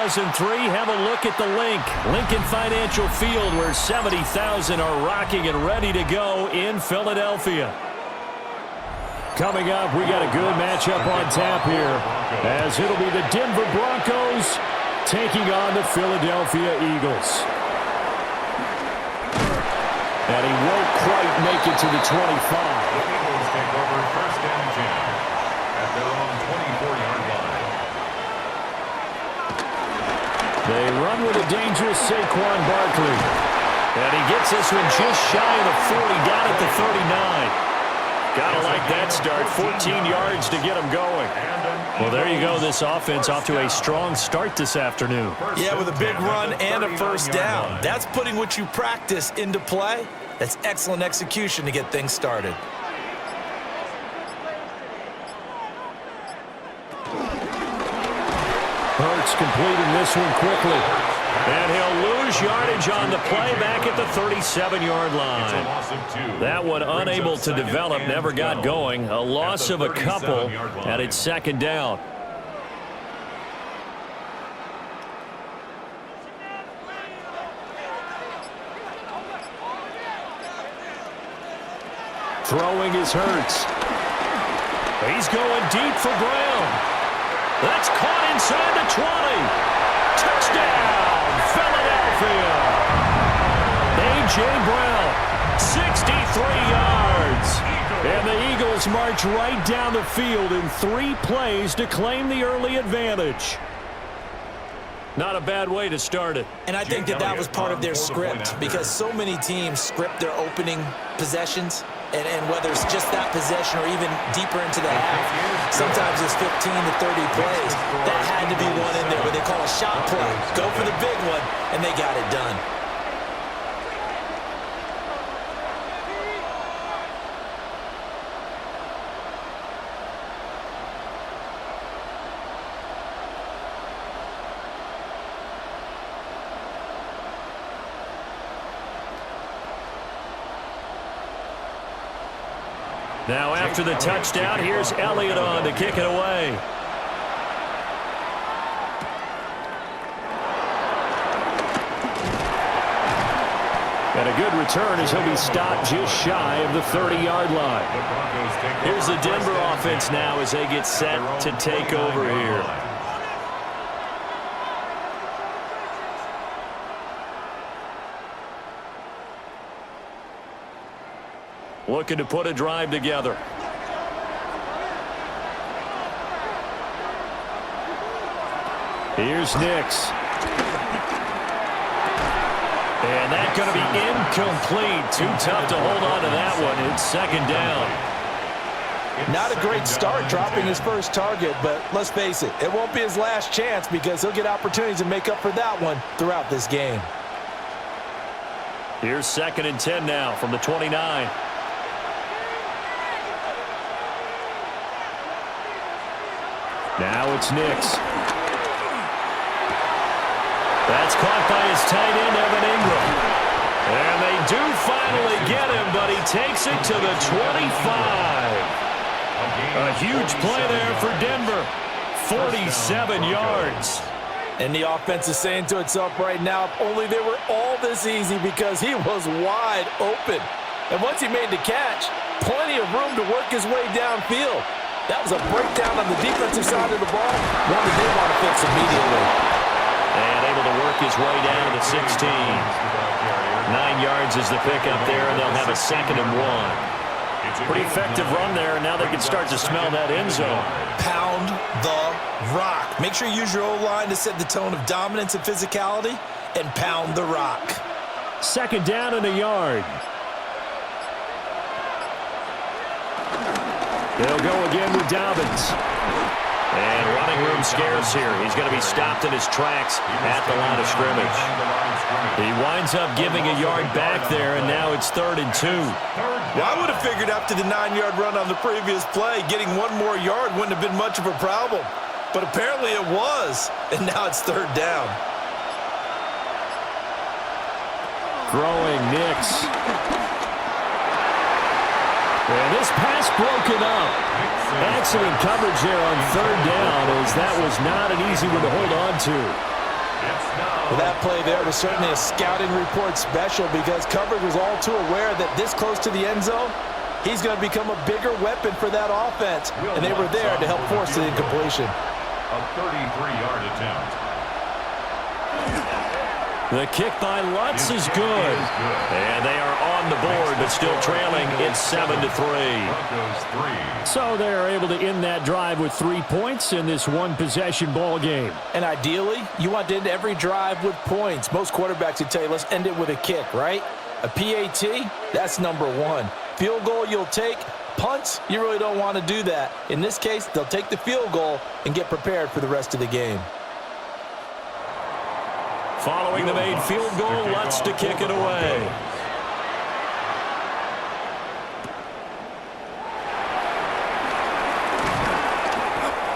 2003, have a look at the link. Lincoln Financial Field, where 70,000 are rocking and ready to go in Philadelphia. Coming up, we got a good matchup on tap here, as it'll be the Denver Broncos taking on the Philadelphia Eagles. And he won't quite make it to the 25. The Eagles take over first and 10 at their own 24-yard line. They run with a dangerous Saquon Barkley. And he gets this one just shy of the 40, down at the 39. Gotta like that start. 14 yards to get him going. Well, there you go. This offense off to a strong start this afternoon. Yeah, with a big run and a first down. That's putting what you practice into play. That's excellent execution to get things started. Hurts completing this one quickly. And he'll lose yardage on the play back at the 37-yard line. That one unable to develop, never got going. A loss of a couple, and it's second down. Throwing is Hurts. He's going deep for Brown. That's caught inside the 20. Touchdown, Philadelphia. A.J. Brown, 63 yards. And the Eagles march right down the field in 3 plays to claim the early advantage. Not a bad way to start it. And I think that was part of their script, because so many teams script their opening possessions. And whether it's just that possession or even deeper into the half, sometimes it's 15 to 30 plays. That had to be one in there where they call a shot play. Go for the big one, and they got it done. Now after the touchdown, here's Elliott on to kick it away. And a good return as he'll be stopped just shy of the 30-yard line. Here's the Denver offense now as they get set to take over here. Looking to put a drive together. Here's Nix. And that's going to be incomplete. Too tough to hold on to that one. It's second down. Not a great start dropping his first target, but let's face it, it won't be his last chance because he'll get opportunities to make up for that one throughout this game. Here's second and 10 now from the 29. Now it's Nix. That's caught by his tight end, Evan Ingram. And they do finally get him, but he takes it to the 25. A huge play there for Denver. 47 yards. And the offense is saying to itself right now, if only they were all this easy, because he was wide open. And once he made the catch, plenty of room to work his way downfield. That was a breakdown on the defensive side of the ball, one that they want to fix immediately. And able to work his way down to the 16. 9 yards is the pickup there, and they'll have a second and 1. Pretty effective run there, and now they can start to smell that end zone. Pound the rock. Make sure you use your O-line to set the tone of dominance and physicality, and pound the rock. Second down and a yard. They'll go again with Dobbins. And running room scarce here. He's going to be stopped in his tracks at the line of scrimmage. He winds up giving a yard back there, and now it's 3rd and 2. Well, I would have figured after the 9-yard run on the previous play, getting one more yard wouldn't have been much of a problem. But apparently it was, and now it's 3rd down. Throwing Nix. And this pass broken up. Excellent coverage there on 3rd down, as that was not an easy one to hold on to. Well, that play there was certainly a scouting report special because coverage was all too aware that this close to the end zone, he's going to become a bigger weapon for that offense, and they were there to help force the incompletion. A 33-yard attempt. The kick by Lutz is good. And they are on the board, but still trailing. It's 7-3. So they are able to end that drive with 3 points in this one-possession ball game. And ideally, you want to end every drive with points. Most quarterbacks would tell you, let's end it with a kick, right? A PAT, that's number one. Field goal you'll take. Punts, you really don't want to do that. In this case, they'll take the field goal and get prepared for the rest of the game. Following the made field goal, Lutz to kick it away.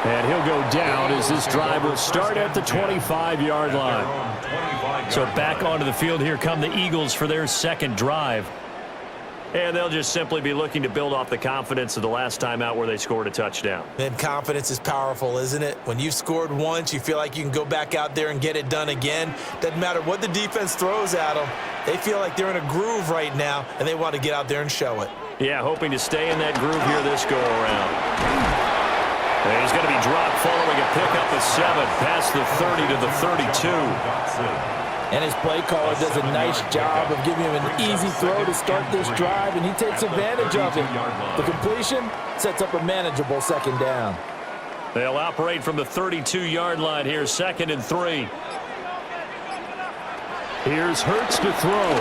And he'll go down as this drive will start at the 25-yard line. So back onto the field, here come the Eagles for their second drive. And they'll just simply be looking to build off the confidence of the last time out where they scored a touchdown. And confidence is powerful, isn't it? When you've scored once, you feel like you can go back out there and get it done again. Doesn't matter what the defense throws at them. They feel like they're in a groove right now, and they want to get out there and show it. Yeah, hoping to stay in that groove here this go-around. And he's going to be dropped following a pickup of 7 past the 30 to the 32. And his play caller does a nice job of giving him an easy throw to start this drive, and he takes advantage of it. The completion sets up a manageable second down. They'll operate from the 32-yard line here, 2nd and 3. Here's Hurts to throw.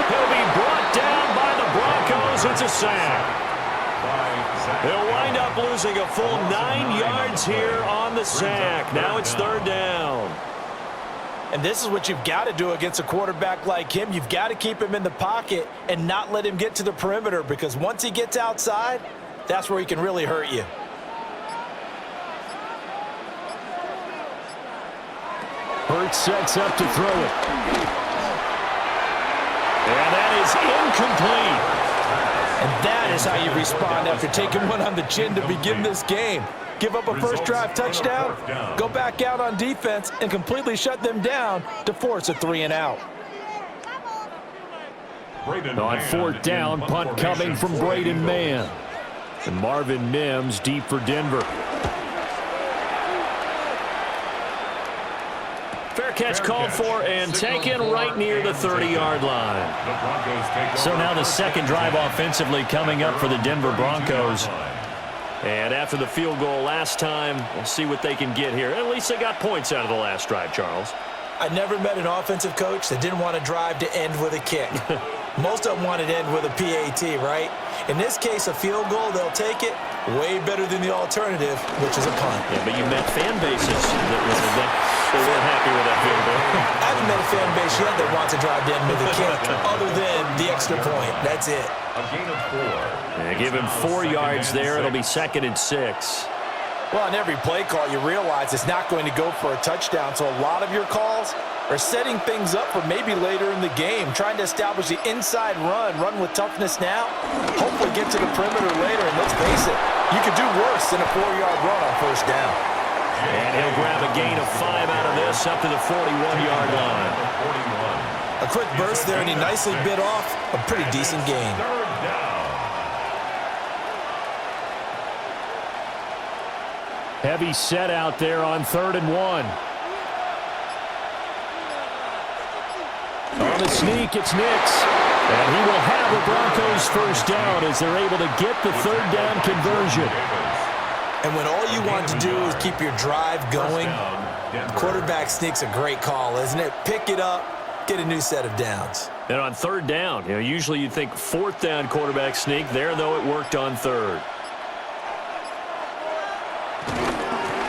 He'll be brought down by the Broncos. It's a sack. They'll wind up losing a full 9 yards here on the sack. Now it's 3rd down. And this is what you've got to do against a quarterback like him. You've got to keep him in the pocket and not let him get to the perimeter, because once he gets outside, that's where he can really hurt you. Hurts sets up to throw it. And that is incomplete. And that is how you respond after taking one on the chin to begin this game. Give up a first drive touchdown, go back out on defense, and completely shut them down to force a 3-and-out. On 4th down, punt coming from Braden Mann. And Marvin Mims deep for Denver. Fair catch called for and taken right near the 30-yard line. So now the second drive offensively coming up for the Denver Broncos. And after the field goal last time, we'll see what they can get here. At least they got points out of the last drive, Charles. I never met an offensive coach that didn't want to drive to end with a kick. Most of them wanted to end with a PAT, right? In this case, a field goal, they'll take it. Way better than the alternative, which is a punt. Yeah, but you met fan bases that weren't happy with that field goal. I haven't met a fan base yet that wants to drive to end with a kick, other than the extra point. That's it. A gain of 4. Yeah, give him 4 yards there. It'll be 2nd and 6. Well, on every play call, you realize it's not going to go for a touchdown, so a lot of your calls are setting things up for maybe later in the game, trying to establish the inside run with toughness now, hopefully get to the perimeter later, and let's face it, you could do worse than a 4-yard run on 1st down. And he'll grab a gain of 5 out of this up to the 41-yard line. A quick burst there, and he nicely bit off a pretty decent gain. Heavy set out there on 3rd and 1. On the sneak, it's Nix. And he will have the Broncos 1st down as they're able to get the 3rd down conversion. And when all you want to do is keep your drive going, quarterback sneak's a great call, isn't it? Pick it up, get a new set of downs. And on 3rd down, usually you'd think 4th down quarterback sneak. There, though, it worked on 3rd.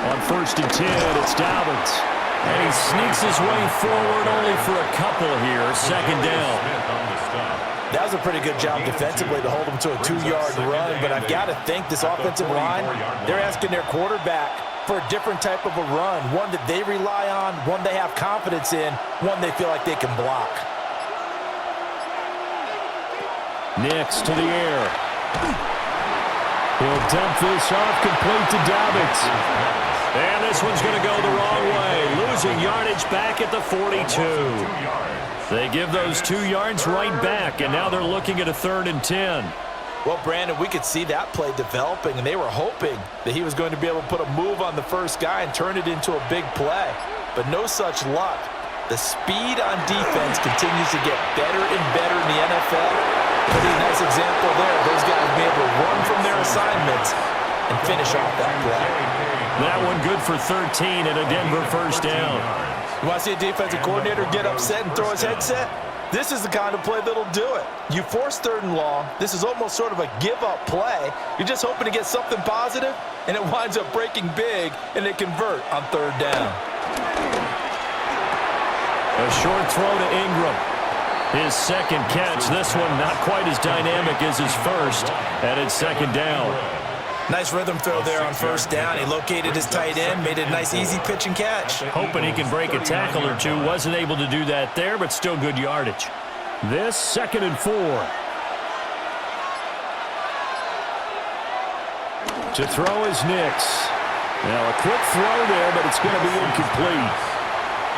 On 1st and 10, it's Dobbins. And he sneaks his way forward only for a couple here. 2nd down. That was a pretty good job defensively to hold him to a 2-yard run, but I've got to think this offensive line, they're asking their quarterback for a different type of a run, one that they rely on, one they have confidence in, one they feel like they can block. Nix to the air. He'll dump this off complete to Dobbins. And this one's going to go the wrong way. Losing yardage back at the 42. They give those 2 yards right back, and now they're looking at a 3rd and 10. Well, Brandon, we could see that play developing, and they were hoping that he was going to be able to put a move on the first guy and turn it into a big play. But no such luck. The speed on defense continues to get better and better in the NFL. Pretty nice example there. Those guys be able to run from their assignments and finish off that play. That one good for 13 and a Denver first down. You want to see a defensive coordinator get upset and throw his headset? This is the kind of play that'll do it. You force 3rd and long. This is almost sort of a give-up play. You're just hoping to get something positive, and it winds up breaking big, and they convert on 3rd down. A short throw to Ingram. His 2nd catch. This one not quite as dynamic as his first, and it's 2nd down. Nice rhythm throw there on 1st down. He located his tight end, made a nice easy pitch and catch. Hoping he can break a tackle or two. Wasn't able to do that there, but still good yardage. This 2nd and 4. To throw is Nix. Now a quick throw there, but it's going to be incomplete.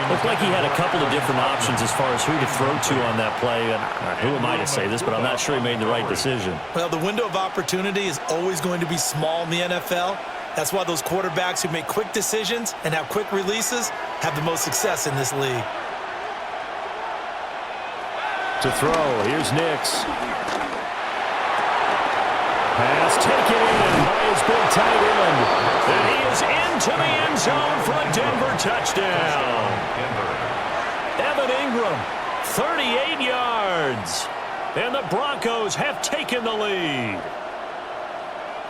Looked like he had a couple of different options as far as who to throw to on that play. And who am I to say this, but I'm not sure he made the right decision. Well, the window of opportunity is always going to be small in the NFL. That's why those quarterbacks who make quick decisions and have quick releases have the most success in this league. To throw, here's Nix. Pass taken in by his big tight end. And he is into the end zone for a Denver touchdown. Evan Ingram, 38 yards. And the Broncos have taken the lead.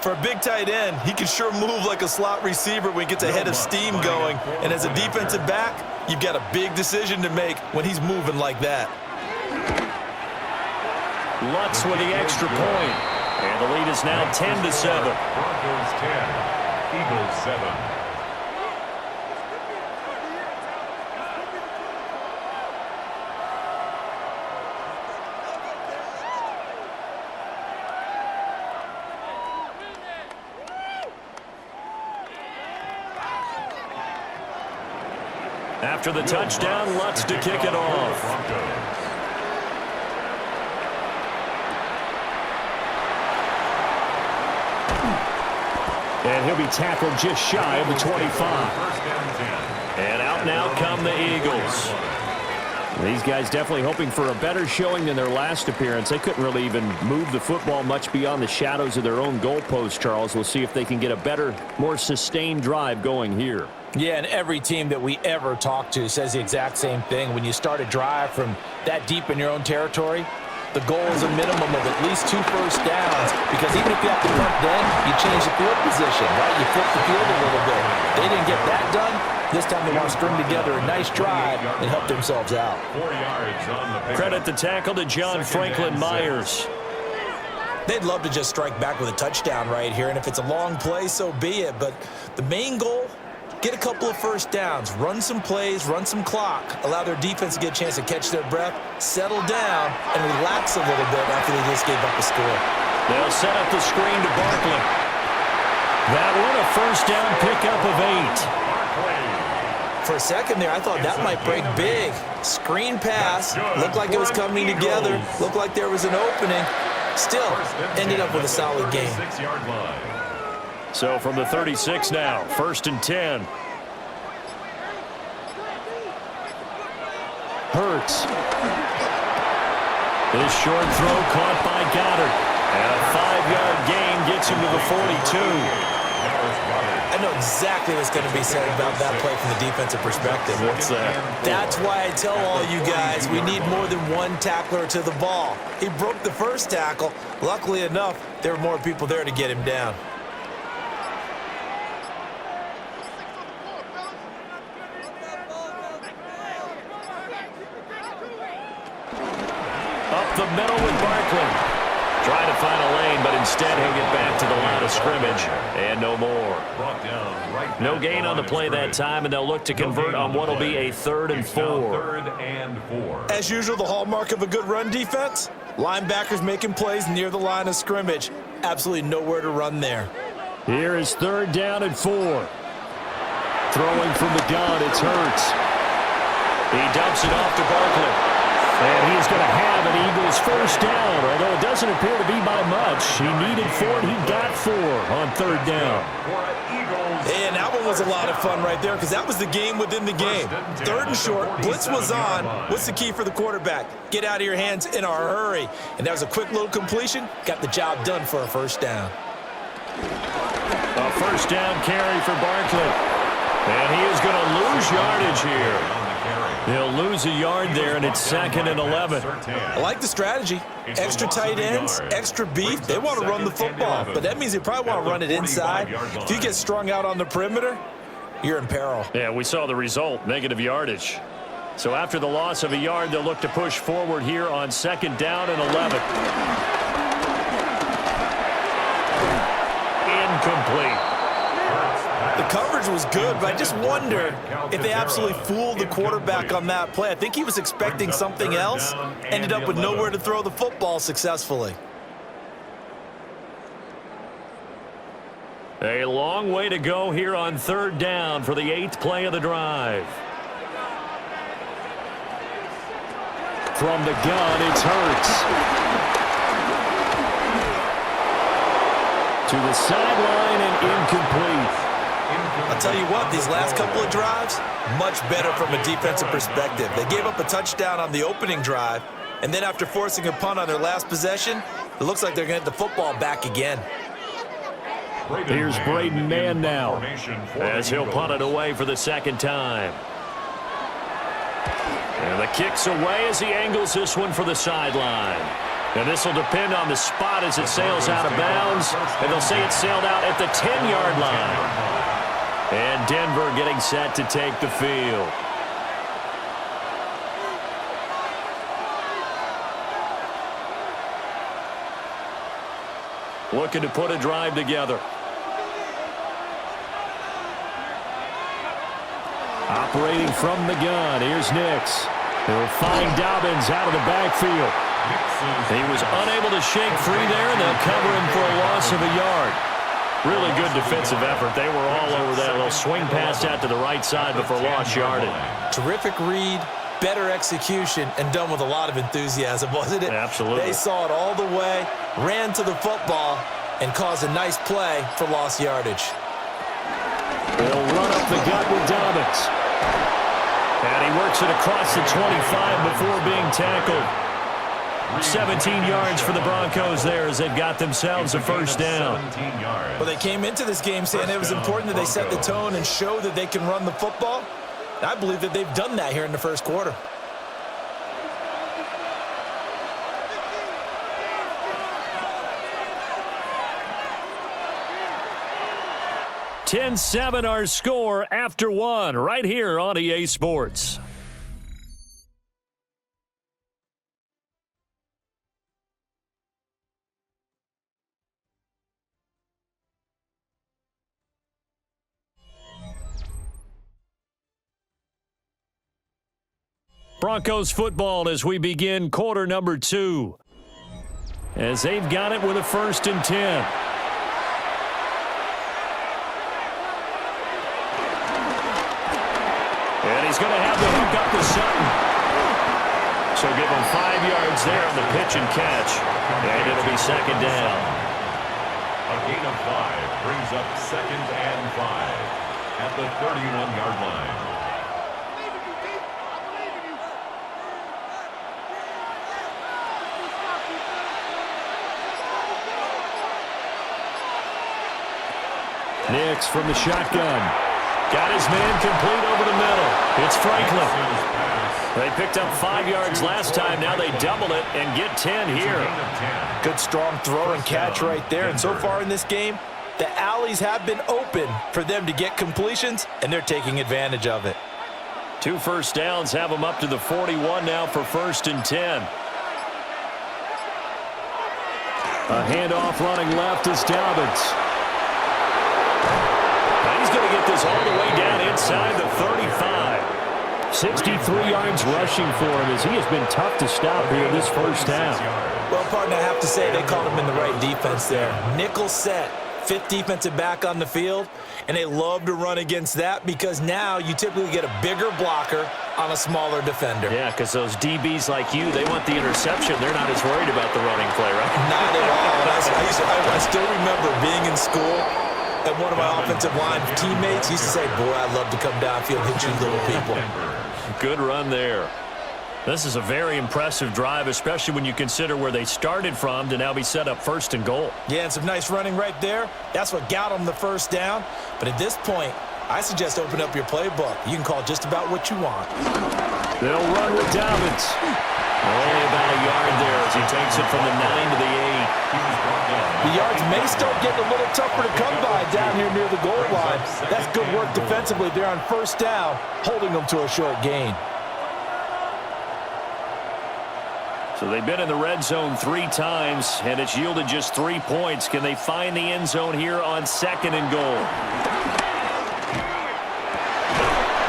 For a big tight end, he can sure move like a slot receiver when he gets a head of steam going. And as a defensive back, you've got a big decision to make when he's moving like that. Lutz with the extra point. And the lead is now 10-7. Broncos 10, Eagles 7. After the touchdown, Lutz to kick it off. And he'll be tackled just shy of the 25. And out now come the Eagles. These guys definitely hoping for a better showing than their last appearance. They couldn't really even move the football much beyond the shadows of their own goalpost, Charles. We'll see if they can get a better, more sustained drive going here. Yeah, and every team that we ever talk to says the exact same thing. When you start a drive from that deep in your own territory, the goal is a minimum of at least 2 first downs, because even if you have to punt then, you change the field position, right? You flip the field a little bit. They didn't get that done. This time they want to string together a nice drive and help themselves out. 4 yards on the pick. Credit the tackle to John Franklin Myers. They'd love to just strike back with a touchdown right here, and if it's a long play, so be it. But the main goal, get a couple of first downs, run some plays, run some clock, allow their defense to get a chance to catch their breath, settle down, and relax a little bit after they just gave up a score. They'll set up the screen to Barkley. That one, a first down pickup of 8. For a second there, I thought that might break big. Screen pass, looked like it was coming together, looked like there was an opening. Still, ended up with a solid game. 6-yard line. So from the 36 now, 1st and 10. Hurts. This short throw caught by Goddard. And a 5-yard gain gets him to the 42. I know exactly what's going to be said about that play from the defensive perspective. What's that? That's why I tell all you guys we need more than one tackler to the ball. He broke the first tackle. Luckily enough, there were more people there to get him down. Up the middle with Barkley. Trying to find a lane, but instead he'll get back to the line of scrimmage. And no more. No gain on the play that time, and they'll look to convert on what will be a 3rd and 4. As usual, the hallmark of a good run defense, linebackers making plays near the line of scrimmage. Absolutely nowhere to run there. Here is 3rd down and 4. Throwing from the gun, it's Hurts. He dumps it off to Barkley. And he is going to have an Eagles 1st down, although it doesn't appear to be by much. He needed 4, and he got 4 on 3rd down. And that one was a lot of fun right there because that was the game within the game. 3rd and short, blitz was on. What's the key for the quarterback? Get out of your hands in a hurry. And that was a quick little completion. Got the job done for a 1st down. A 1st down carry for Barkley. And he is going to lose yardage here. He'll lose a yard there, and it's 2nd and 11. I like the strategy. Extra tight ends, extra beef. They want to run the football, but that means they probably want to run it inside. If you get strung out on the perimeter, you're in peril. Yeah, we saw the result, negative yardage. So after the loss of a yard, they'll look to push forward here on 2nd down and 11. Incomplete. The coverage was good, but I just wonder if they absolutely fooled the quarterback on that play. I think he was expecting something else, ended up with nowhere to throw the football successfully. A long way to go here on 3rd down for the 8th play of the drive. From the gun, it's Hurts. To the sideline and incomplete. I'll tell you what, these last couple of drives, much better from a defensive perspective. They gave up a touchdown on the opening drive, and then after forcing a punt on their last possession, it looks like they're going to get the football back again. Here's Braden Mann now, as he'll punt it away for the 2nd time. And the kick's away as he angles this one for the sideline. And this will depend on the spot as it sails out of bounds, and they'll say it sailed out at the 10-yard line. And Denver getting set to take the field. Looking to put a drive together. Operating from the gun, here's Nix. They'll find Dobbins out of the backfield. He was unable to shake free there, and they'll cover him for a loss of a yard. Really good defensive effort. They were all over that little swing pass out to the right side before lost yardage. Terrific read, better execution, and done with a lot of enthusiasm, wasn't it? Absolutely. They saw it all the way, ran to the football, and caused a nice play for lost yardage. They'll run up the gut with Dobbins. And he works it across the 25 before being tackled. 17 yards for the Broncos there as they've got themselves a 1st down. Well, they came into this game saying it was important that they set the tone and show that they can run the football. And I believe that they've done that here in the 1st quarter. (10-7) our score after 1 right here on EA Sports. Broncos football as we begin quarter number 2. As they've got it with a 1st and 10. And he's going to have the hook up to Sutton. So give him 5 yards there on the pitch and catch. And it'll be 2nd down. A gain of 5 brings up 2nd and 5 at the 31-yard line. Nix from the shotgun. Got his man complete over the middle. It's Franklin. They picked up 5 yards last time. Now they double it and get 10 here. Good strong throw and catch right there. And so far in this game, the alleys have been open for them to get completions, and they're taking advantage of it. 2 1st downs have them up to the 41 now for 1st and 10. A handoff running left is Dobbins. He's going to get this all the way down inside the 35. 63 yards rushing for him as he has been tough to stop here this first half. Well, partner, I have to say they called him in the right defense there. Nickel set, fifth defensive back on the field, and they love to run against that because now you typically get a bigger blocker on a smaller defender. Yeah, because those DBs like you, they want the interception. They're not as worried about the running play, right? Not at all. I still remember being in school, and one of my offensive line teammates used to say, boy, I'd love to come downfield and hit you little people. Good run there. This is a very impressive drive, especially when you consider where they started from to now be set up first and goal. Yeah, and some nice running right there. That's what got them the first down. But at this point, I suggest open up your playbook. You can call just about what you want. They'll run with Dobbins. Only about a yard there as he takes it from the 9 to the 8. The yards may start getting a little tougher to come by down here near the goal line. That's good work defensively there on first down, holding them to a short gain. So they've been in the red zone 3 times, and it's yielded just 3 points. Can they find the end zone here on second and goal?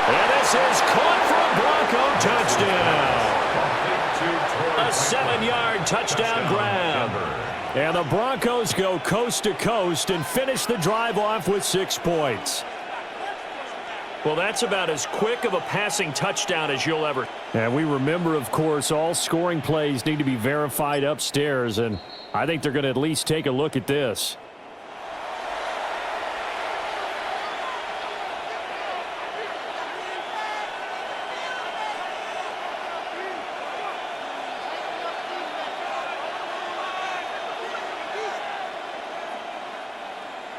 And this is caught for a Bronco touchdown. A 7-yard touchdown grab. And the Broncos go coast to coast and finish the drive off with 6 points. Well, that's about as quick of a passing touchdown as you'll ever. And we remember, of course, all scoring plays need to be verified upstairs, and I think they're going to at least take a look at this.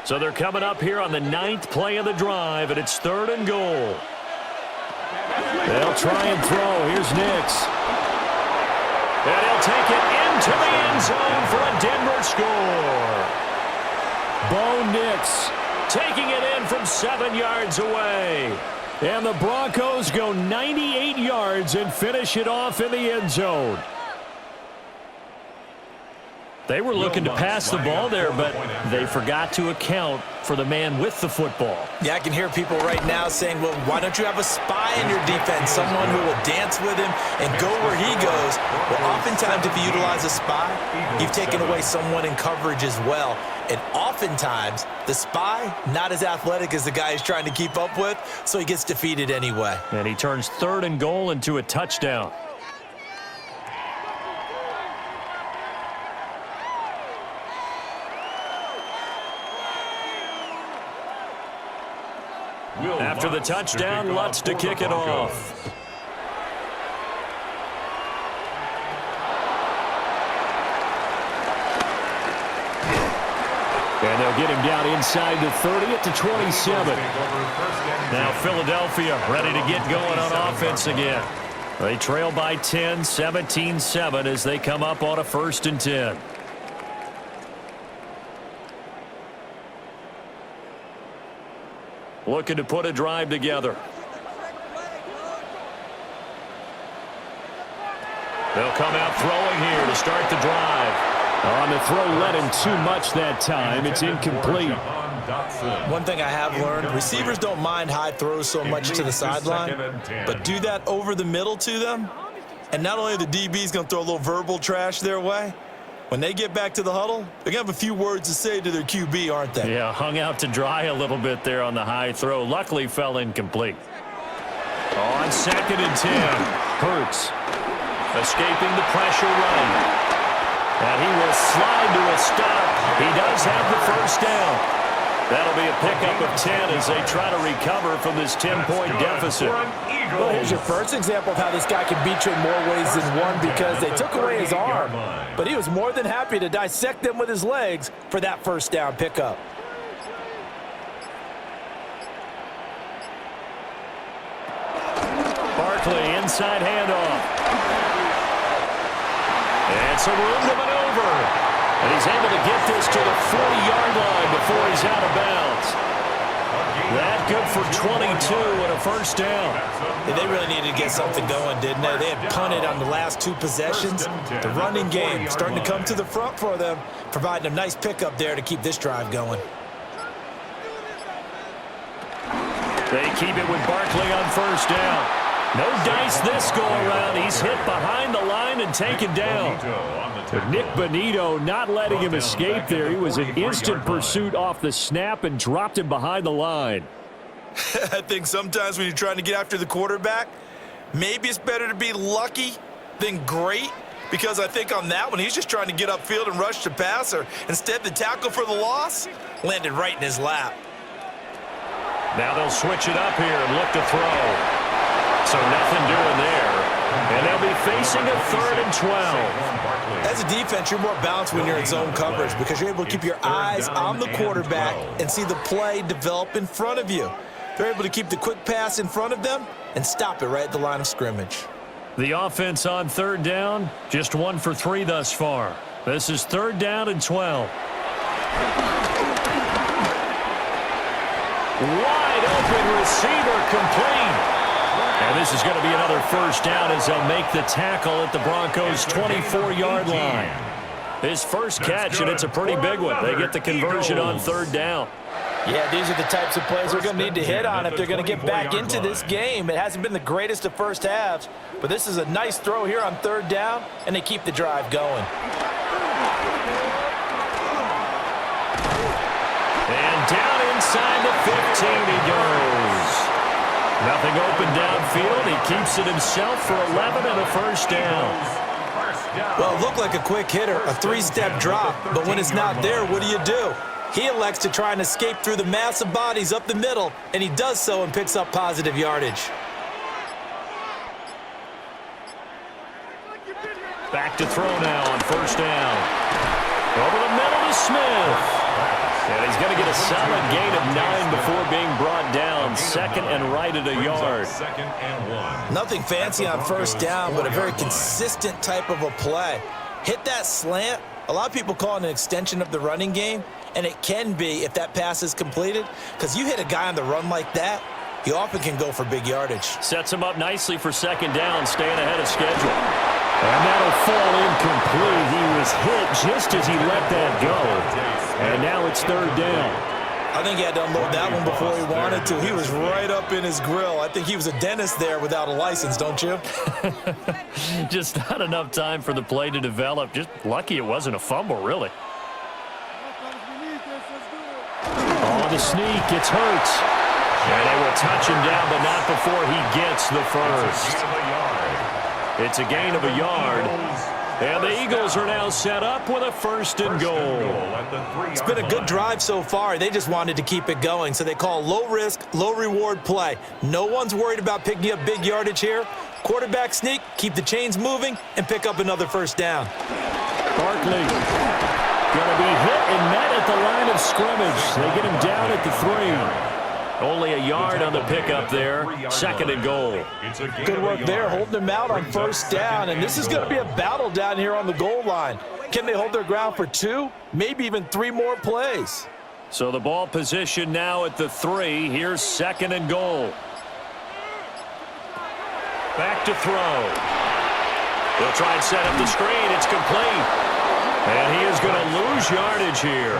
So they're coming up here on the 9th play of the drive, and it's 3rd and goal. They'll try and throw. Here's Nix. And he'll take it into the end zone for a Denver score. Bo Nix taking it in from 7 yards away. And the Broncos go 98 yards and finish it off in the end zone. They were looking to pass the ball there, but they forgot to account for the man with the football. Yeah, I can hear people right now saying, well, why don't you have a spy in your defense, someone who will dance with him and go where he goes? Well, oftentimes if you utilize a spy, you've taken away someone in coverage as well. And oftentimes, the spy, not as athletic as the guy he's trying to keep up with, so he gets defeated anyway. And he turns 3rd and goal into a touchdown. After the touchdown, Lutz to kick it off. And they'll get him down inside the 30 at the 27. Now Philadelphia ready to get going on offense again. They trail by 10, 17-7 as they come up on a 1st and 10. Looking to put a drive together. They'll come out throwing here to start the drive. On the throw, led him too much that time. It's incomplete. One thing I have learned, receivers don't mind high throws so much to the sideline, but do that over the middle to them, and not only are the DBs going to throw a little verbal trash their way, when they get back to the huddle, they're going to have a few words to say to their QB, aren't they? Yeah, hung out to dry a little bit there on the high throw. Luckily fell incomplete. On 2nd and 10, Hurts escaping the pressure right. And he will slide to a stop. He does have the first down. That'll be a pickup of 10 as they try to recover from this 10-point deficit. Well, here's your first example of how this guy can beat you in more ways than one because they took away his arm. But he was more than happy to dissect them with his legs for that first down pickup. Barkley inside handoff. It's a room to maneuver. And he's able to get this to the 40-yard line before he's out of bounds. That good for 22 and a first down. They really needed to get something going, didn't they? They had punted on the last 2 possessions. The running game starting to come to the front for them, providing a nice pickup there to keep this drive going. They keep it with Barkley on first down. No dice this go-around. He's hit behind the line and taken down. But Nick Bonito not letting him escape there. He was in instant pursuit off the snap and dropped him behind the line. I think sometimes when you're trying to get after the quarterback, maybe it's better to be lucky than great, because I think on that one, he's just trying to get upfield and rush the passer. Instead, the tackle for the loss landed right in his lap. Now they'll switch it up here and look to throw. So nothing doing there. And they'll be facing a 3rd and 12. As a defense, you're more balanced when you're in zone coverage because you're able to keep your eyes on the quarterback and see the play develop in front of you. They're able to keep the quick pass in front of them and stop it right at the line of scrimmage. The offense on 3rd down, just 1 for 3 thus far. This is 3rd down and 12. Wide open receiver complete. And this is going to be another 1st down as they'll make the tackle at the Broncos' 24-yard line. His first catch, and it's a pretty big one. They get the conversion on 3rd down. Yeah, these are the types of plays they're going to need to hit on if they're going to get back into this game. It hasn't been the greatest of first halves, but this is a nice throw here on 3rd down, and they keep the drive going. And down inside the 15 he goes. Nothing open downfield. He keeps it himself for 11 and a 1st down. Well, it looked like a quick hitter, a 3-step drop, but when it's not there, what do? He elects to try and escape through the mass of bodies up the middle, and he does so and picks up positive yardage. Back to throw now on 1st down. Over the middle to Smith. And he's going to get a solid gain of 9 before being brought down. 2nd and right at a yard. 2nd and 1. Nothing fancy on 1st down, but a very consistent type of a play. Hit that slant. A lot of people call it an extension of the running game, and it can be if that pass is completed, because you hit a guy on the run like that, he often can go for big yardage. Sets him up nicely for 2nd down, staying ahead of schedule. And that'll fall incomplete. He was hit just as he let that go. And now it's 3rd down. I think he had to unload that one before he wanted to. He was right up in his grill. I think he was a dentist there without a license, don't you? Just not enough time for the play to develop. Just lucky it wasn't a fumble, really. On the sneak, it's Hurts. And they will touch him down, but not before he gets the first. It's a gain of a yard. And the Eagles are now set up with a 1st and goal. It's been a good drive so far. They just wanted to keep it going, so they call low-risk, low-reward play. No one's worried about picking up big yardage here. Quarterback sneak, keep the chains moving, and pick up another 1st down. Barkley going to be hit and met at the line of scrimmage. They get him down at the 3. Only a yard on the pickup there. 2nd and goal. Good work there, holding him out on 1st down. And this is going to be a battle down here on the goal line. Can they hold their ground for 2, maybe even 3 more plays? So the ball position now at the 3. Here's 2nd and goal. Back to throw. They'll try and set up the screen. It's complete. And he is going to lose yardage here.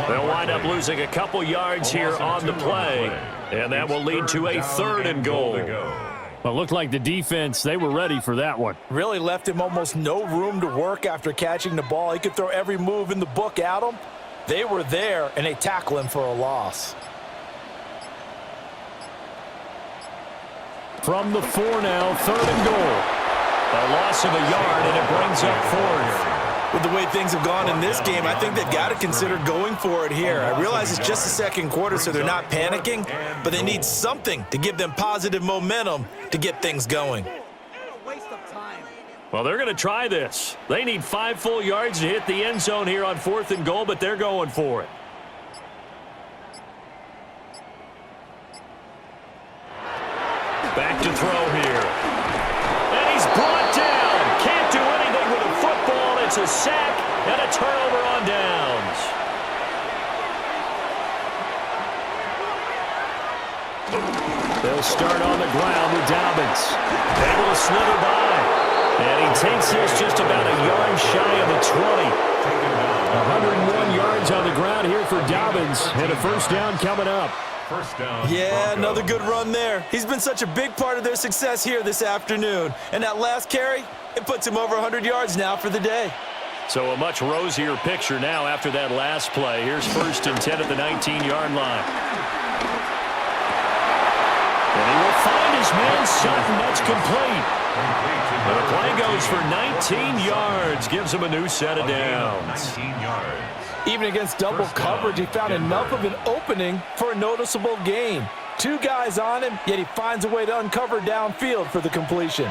They'll wind up losing a couple yards here on the play. And that will lead to a 3rd and goal. Well, it looked like the defense, they were ready for that one. Really left him almost no room to work after catching the ball. He could throw every move in the book at him. They were there, and they tackle him for a loss. From the 4 now, 3rd and goal. A loss of a yard, and it brings up 4th. With the way things have gone in this game, I think they've got to consider going for it here. I realize it's just the 2nd quarter, so they're not panicking, but they need something to give them positive momentum to get things going. Well, they're going to try this. They need 5 full yards to hit the end zone here on 4th and goal, but they're going for it. Back to throw here. And he's brought down. Can't do anything with a football. It's a sack and a turnover on downs. They'll start on the ground with Dobbins. Able to slither by. And he takes this just about a yard shy of the 20. 101 yards on the ground here for Dobbins. And a 1st down coming up. first down. Yeah, Broncos. another good run there. He's been such a big part of their success here this afternoon. And that last carry, it puts him over 100 yards now for the day. So a much rosier picture now after that last play. Here's 1st and 10 at the 19-yard line. And he will find his man Sutton. That's complete. And the play goes for 19 yards. Gives him a new set of downs. 19 yards. Even against double coverage, he found enough of an opening for a noticeable gain. 2 guys on him, yet he finds a way to uncover downfield for the completion.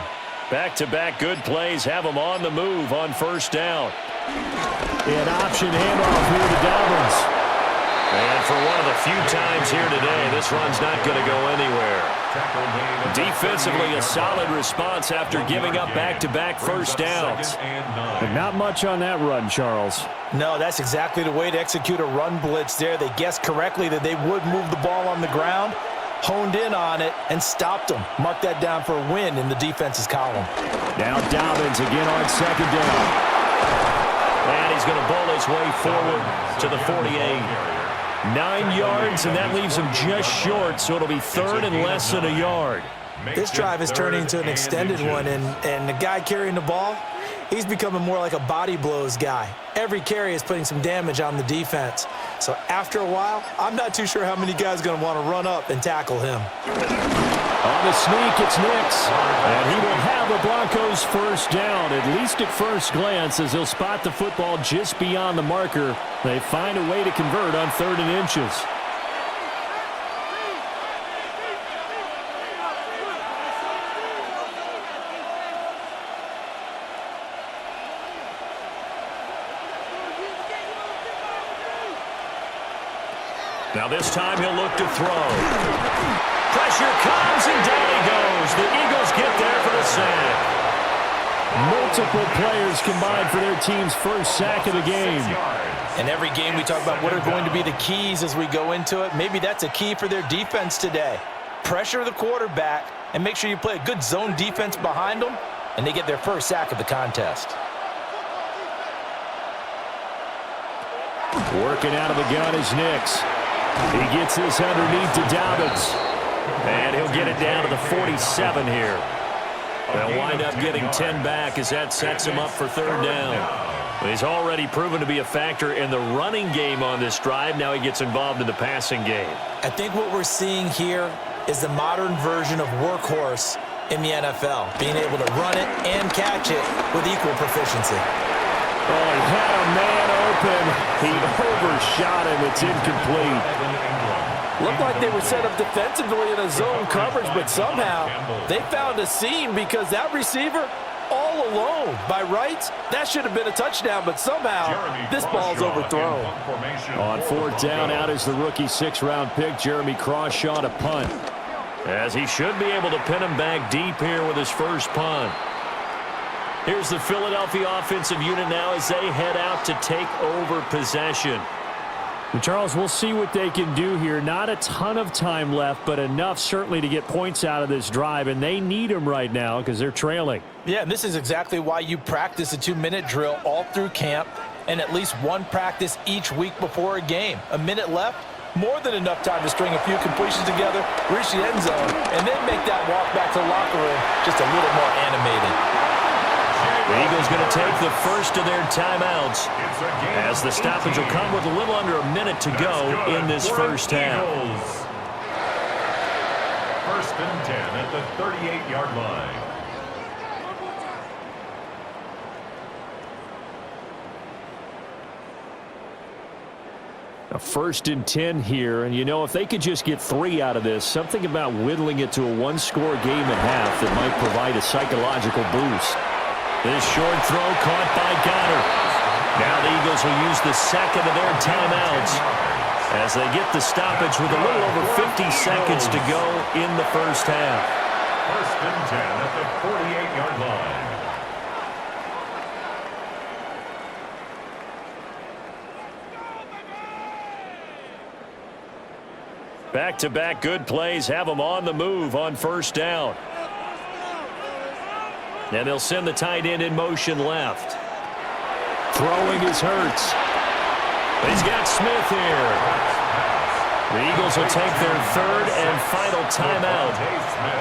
Back-to-back good plays have him on the move on 1st down. An option handoff here to Dobbins. And for one of the few times here today, this run's not going to go anywhere. Defensively, a solid response after giving up back-to-back 1st downs. But not much on that run, Charles. No, that's exactly the way to execute a run blitz there. They guessed correctly that they would move the ball on the ground, honed in on it, and stopped them. Mark that down for a win in the defense's column. Now Dobbins again on 2nd down. And he's going to bowl his way forward to the 48. 9 yards, and that leaves him just short, so it'll be 3rd and less than a yard. This drive is turning into an extended one, and the guy carrying the ball, he's becoming more like a body blows guy. Every carry is putting some damage on the defense. So after a while, I'm not too sure how many guys are going to want to run up and tackle him. On the sneak, it's Nix. And he will have the Broncos 1st down, at least at first glance, as he'll spot the football just beyond the marker. They find a way to convert on 3rd and inches. Now this time he'll look to throw. Pressure comes, and down he goes. The Eagles get there for the sack. Multiple players combined for their team's 1st sack of the game. In every game we talk about what are going to be the keys as we go into it. Maybe that's a key for their defense today. Pressure the quarterback and make sure you play a good zone defense behind them, and they get their 1st sack of the contest. Working out of the gun is Nix. He gets this underneath to Dobbins. And he'll get it down to the 47 here. They'll wind up getting 10 back as that sets him up for 3rd down. He's already proven to be a factor in the running game on this drive. Now he gets involved in the passing game. I think what we're seeing here is the modern version of workhorse in the NFL, being able to run it and catch it with equal proficiency. Oh, he had a man open. He overshot him. It's incomplete. Looked like they were set up defensively in a zone coverage, but somehow they found a seam because that receiver all alone. By rights, that should have been a touchdown, but somehow this ball's overthrown. On 4th down, out is the rookie 6th-round pick, Jeremy Crawshaw, to punt. As he should be able to pin him back deep here with his 1st punt. Here's the Philadelphia offensive unit now as they head out to take over possession. And Charles, we'll see what they can do here. Not a ton of time left, but enough certainly to get points out of this drive, and they need them right now because they're trailing. Yeah, and this is exactly why you practice a 2-minute drill all through camp and at least one practice each week before a game. A minute left, more than enough time to string a few completions together, reach the end zone, and then make that walk back to the locker room just a little more animated. The Eagles going to take the first of their timeouts as the stoppage will come with a little under a minute to go in this 1st half. 1st and 10 at the 38-yard line. A 1st and 10 here, and you know, if they could just get 3 out of this, something about whittling it to a 1-score game at half that might provide a psychological boost. This short throw caught by Goddard. Now the Eagles will use the 2nd of their timeouts as they get the stoppage with a little over 50 seconds to go in the 1st half. 1st and 10 at the 48-yard line. Back-to-back good plays have them on the move on 1st down. And they'll send the tight end in motion left. Throwing is Hurts. He's got Smith here. The Eagles will take their third and final timeout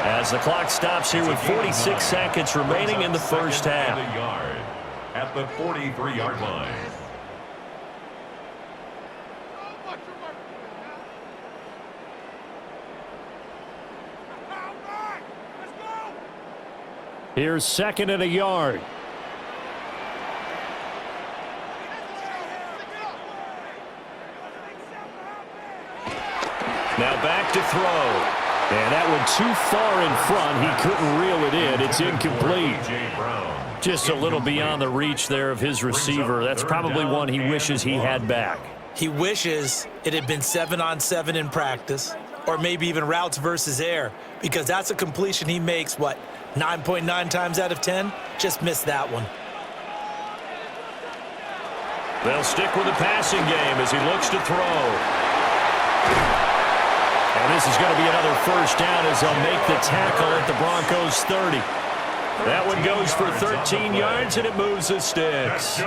as the clock stops here with 46 seconds remaining in the first half. At the 43-yard line. Here's second and a yard. Now back to throw. And that one too far in front. He couldn't reel it in. It's incomplete. Just a little beyond the reach there of his receiver. That's probably one he wishes he had back. He wishes it had been 7-on-7 in practice, or maybe even routes versus air, because that's a completion he makes, 9.9 times out of 10? Just missed that one. They'll stick with the passing game as he looks to throw. And this is going to be another first down as they'll make the tackle at the Broncos 30. That one goes for 13 yards, and it moves the sticks.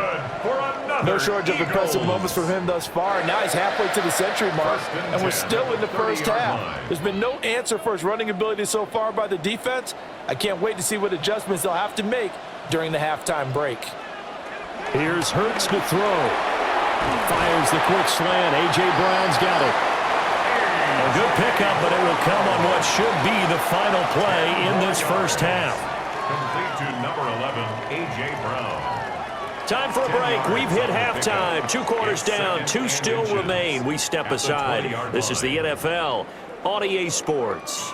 No shortage of impressive moments from him thus far. Now he's halfway to the century mark, and we're still in the first half. There's been no answer for his running ability so far by the defense. I can't wait to see what adjustments they'll have to make during the halftime break. Here's Hurts to throw. Fires the quick slant. A.J. Brown's got it. A good pickup, but it will come on what should be the final play in this first half. Complete to number 11, A.J. Brown. Time for a break. We've hit halftime. 2 quarters down. 2 still remain. We step aside. This is the NFL on EA Sports.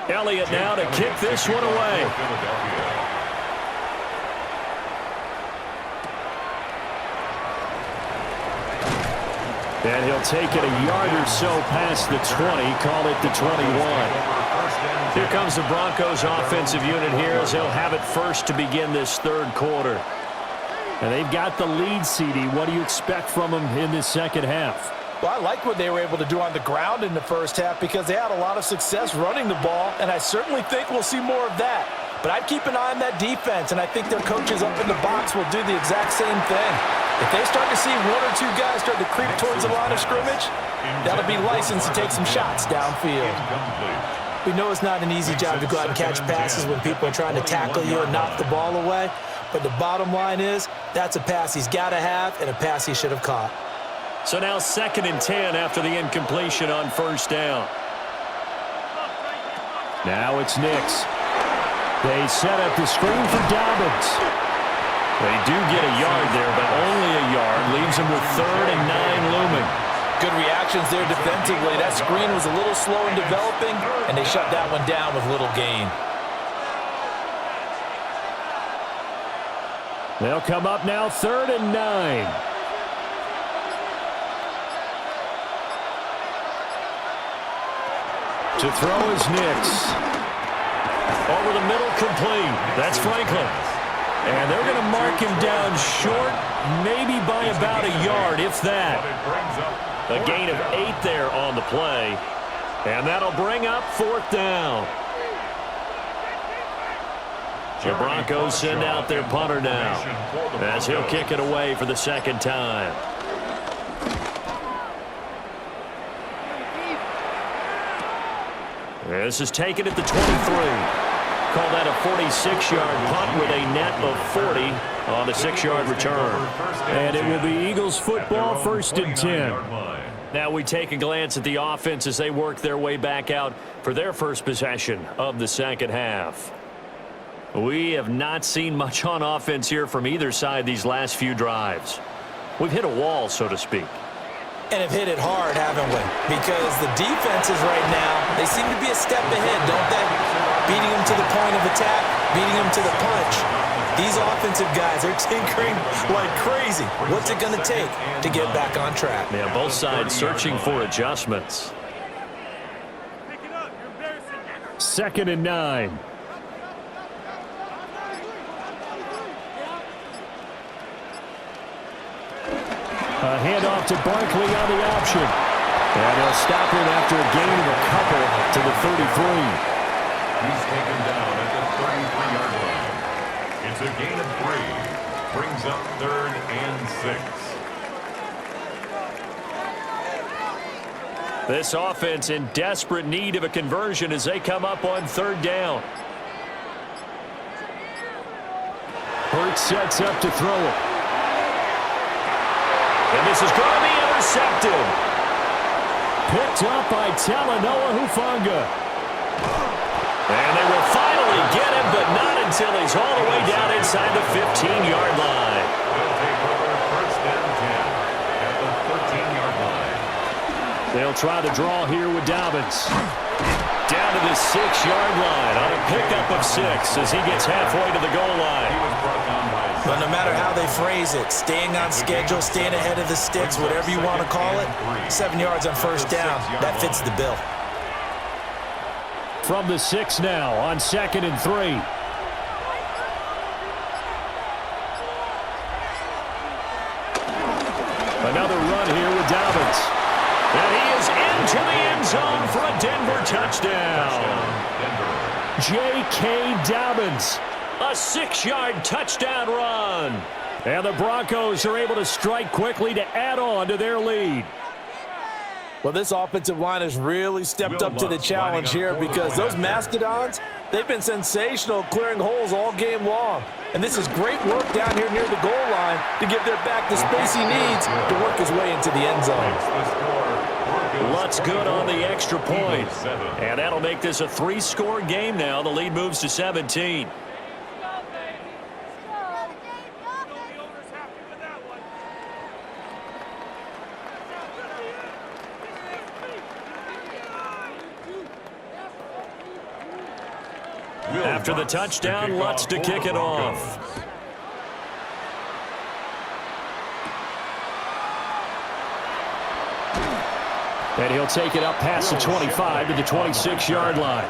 Elliott now to kick this one away. And he'll take it a yard or so past the 20, call it the 21. Here comes the Broncos offensive unit here as they'll have it first to begin this third quarter. And they've got the lead, CD. What do you expect from them in this second half? Well, I like what they were able to do on the ground in the first half because they had a lot of success running the ball, and I certainly think we'll see more of that. But I'd keep an eye on that defense, and I think their coaches up in the box will do the exact same thing. If they start to see 1 or 2 guys start to creep towards the line of scrimmage, that'll be licensed to take some shots downfield. We know it's not an easy job to go out and catch passes when people are trying to tackle you and knock the ball away, but the bottom line is that's a pass he's got to have and a pass he should have caught. So now 2nd and 10 after the incompletion on first down. Now it's Nix. They set up the screen for Dobbins. They do get a yard there, but only a yard. Leaves them with 3rd and 9 looming. Good reactions there defensively. That screen was a little slow in developing, and they shut that one down with little gain. They'll come up now 3rd and 9. To throw is Nix. Over the middle, complete. That's Franklin. And they're going to mark him down short, maybe by about a yard, if that. A gain of 8 there on the play. And that'll bring up 4th down. The Broncos send out their punter now as he'll kick it away for the 2nd time. This is taken at the 23. Call that a 46-yard punt with a net of 40 on the 6-yard return. And it will be Eagles football, 1st and 10. Now we take a glance at the offense as they work their way back out for their first possession of the second half. We have not seen much on offense here from either side these last few drives. We've hit a wall, so to speak. And have hit it hard, haven't we? Because the defenses right now, they seem to be a step ahead, don't they? Beating them to the point of attack, beating them to the punch. These offensive guys are tinkering like crazy. What's it going to take to get back on track? Yeah, both sides searching for adjustments. 2nd and 9. A handoff to Barkley on the option. And they'll stop him after a gain of a couple to the 33. He's taken down at the 33-yard line. It's a gain of 3. Brings up 3rd and 6. This offense in desperate need of a conversion as they come up on third down. Hurts sets up to throw it. And this is going to be intercepted. Picked up by Talanoa Hufanga. And they will finally get him, but not until he's all the way down inside the 15-yard line. They'll take over first and 10 at the 13-yard line. They'll try the draw here with Dobbins. Down to the 6-yard line on a pickup of 6 as he gets halfway to the goal line. But no matter how they phrase it, staying on schedule, staying ahead of the sticks, whatever you want to call it, 7 yards on first down, that fits the bill. From the 6 now on 2nd and 3. Another run here with Dobbins. And he is into the end zone for a Denver touchdown. J.K. Dobbins, a 6-yard touchdown run. And the Broncos are able to strike quickly to add on to their lead. Well, this offensive line has really stepped up to the challenge here because those Mastodons, they've been sensational clearing holes all game long. And this is great work down here near the goal line to give their back the space he needs to work his way into the end zone. Lutz good on the extra point. And that'll make this a 3-score game now. The lead moves to 17. After the touchdown, Lutz to kick it off. And he'll take it up past the 25 to the 26-yard line.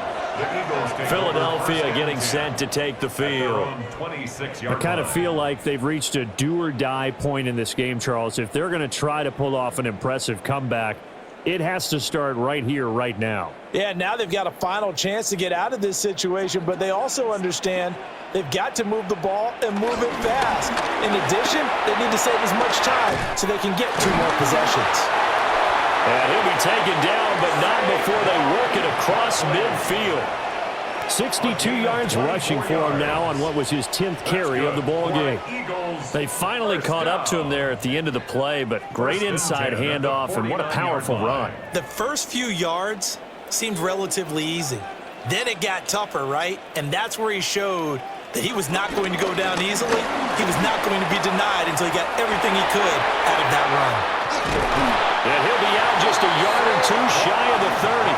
Philadelphia getting set to take the field. I kind of feel like they've reached a do-or-die point in this game, Charles. If they're going to try to pull off an impressive comeback, it has to start right here, right now. Yeah, now they've got a final chance to get out of this situation, but they also understand they've got to move the ball and move it fast. In addition, they need to save as much time so they can get 2 more possessions. And he'll be taken down, but not before they work it across midfield. 62 yards rushing for him now on what was his 10th carry of the ball game. They finally caught up to him there at the end of the play, but great inside handoff, and what a powerful run. The first few yards seemed relatively easy. Then it got tougher, right? And that's where he showed that he was not going to go down easily. He was not going to be denied until he got everything he could out of that run. And he'll be out just a yard or 2 shy of the 30.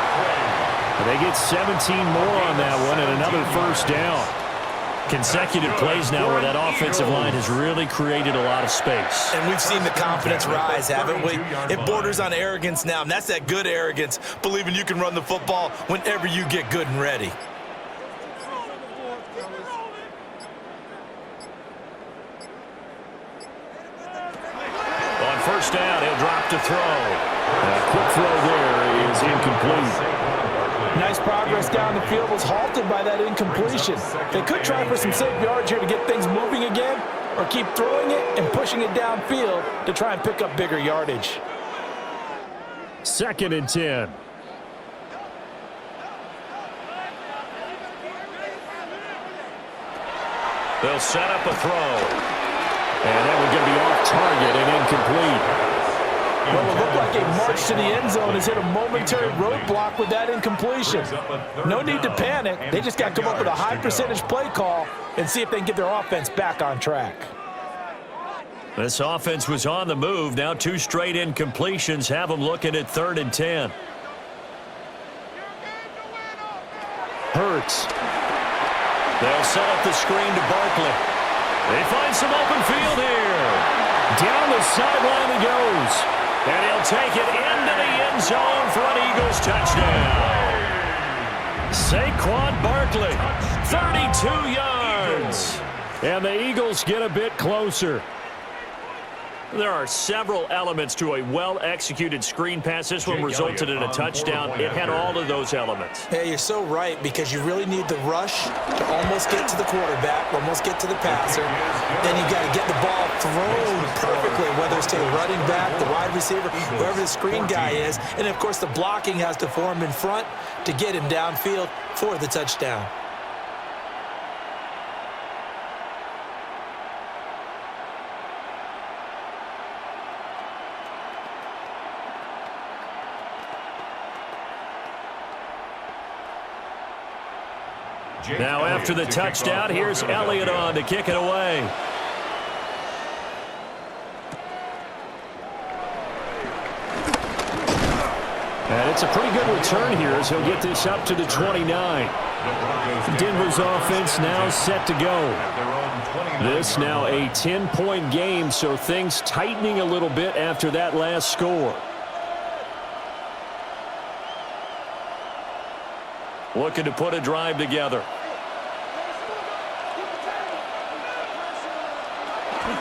They get 17 more on that one and another first down. Consecutive plays now where that offensive line has really created a lot of space. And we've seen the confidence rise, haven't we? It borders on arrogance now, and that's that good arrogance, believing you can run the football whenever you get good and ready. On first down, he'll drop to throw. A quick throw there is incomplete. Nice progress down the field was halted by that incompletion. They could try for some safe yards here to get things moving again, or keep throwing it and pushing it downfield to try and pick up bigger yardage. 2nd and 10. They'll set up a throw. And that one going to be off target and incomplete. Well, it looked like a march to the end zone has hit a momentary roadblock with that incompletion. No need to panic. They just got to come up with a high percentage play call and see if they can get their offense back on track. This offense was on the move. Now 2 straight incompletions have them looking at 3rd and 10. Hurts. They'll set up the screen to Barkley. They find some open field here. Down the sideline he goes. And he'll take it into the end zone for an Eagles touchdown. Saquon Barkley, 32 yards. And the Eagles get a bit closer. There are several elements to a well-executed screen pass. This one resulted in a touchdown. It had all of those elements. Yeah, you're so right, because you really need the rush to almost get to the quarterback, almost get to the passer. Then you got to get the ball thrown perfectly, whether it's to the running back, the wide receiver, whoever the screen guy is. And, of course, the blocking has to form in front to get him downfield for the touchdown. Now after the touchdown, here's Elliott on to kick it away. And it's a pretty good return here as he'll get this up to the 29. Denver's offense now set to go. This now a 10-point game, so things tightening a little bit after that last score. Looking to put a drive together.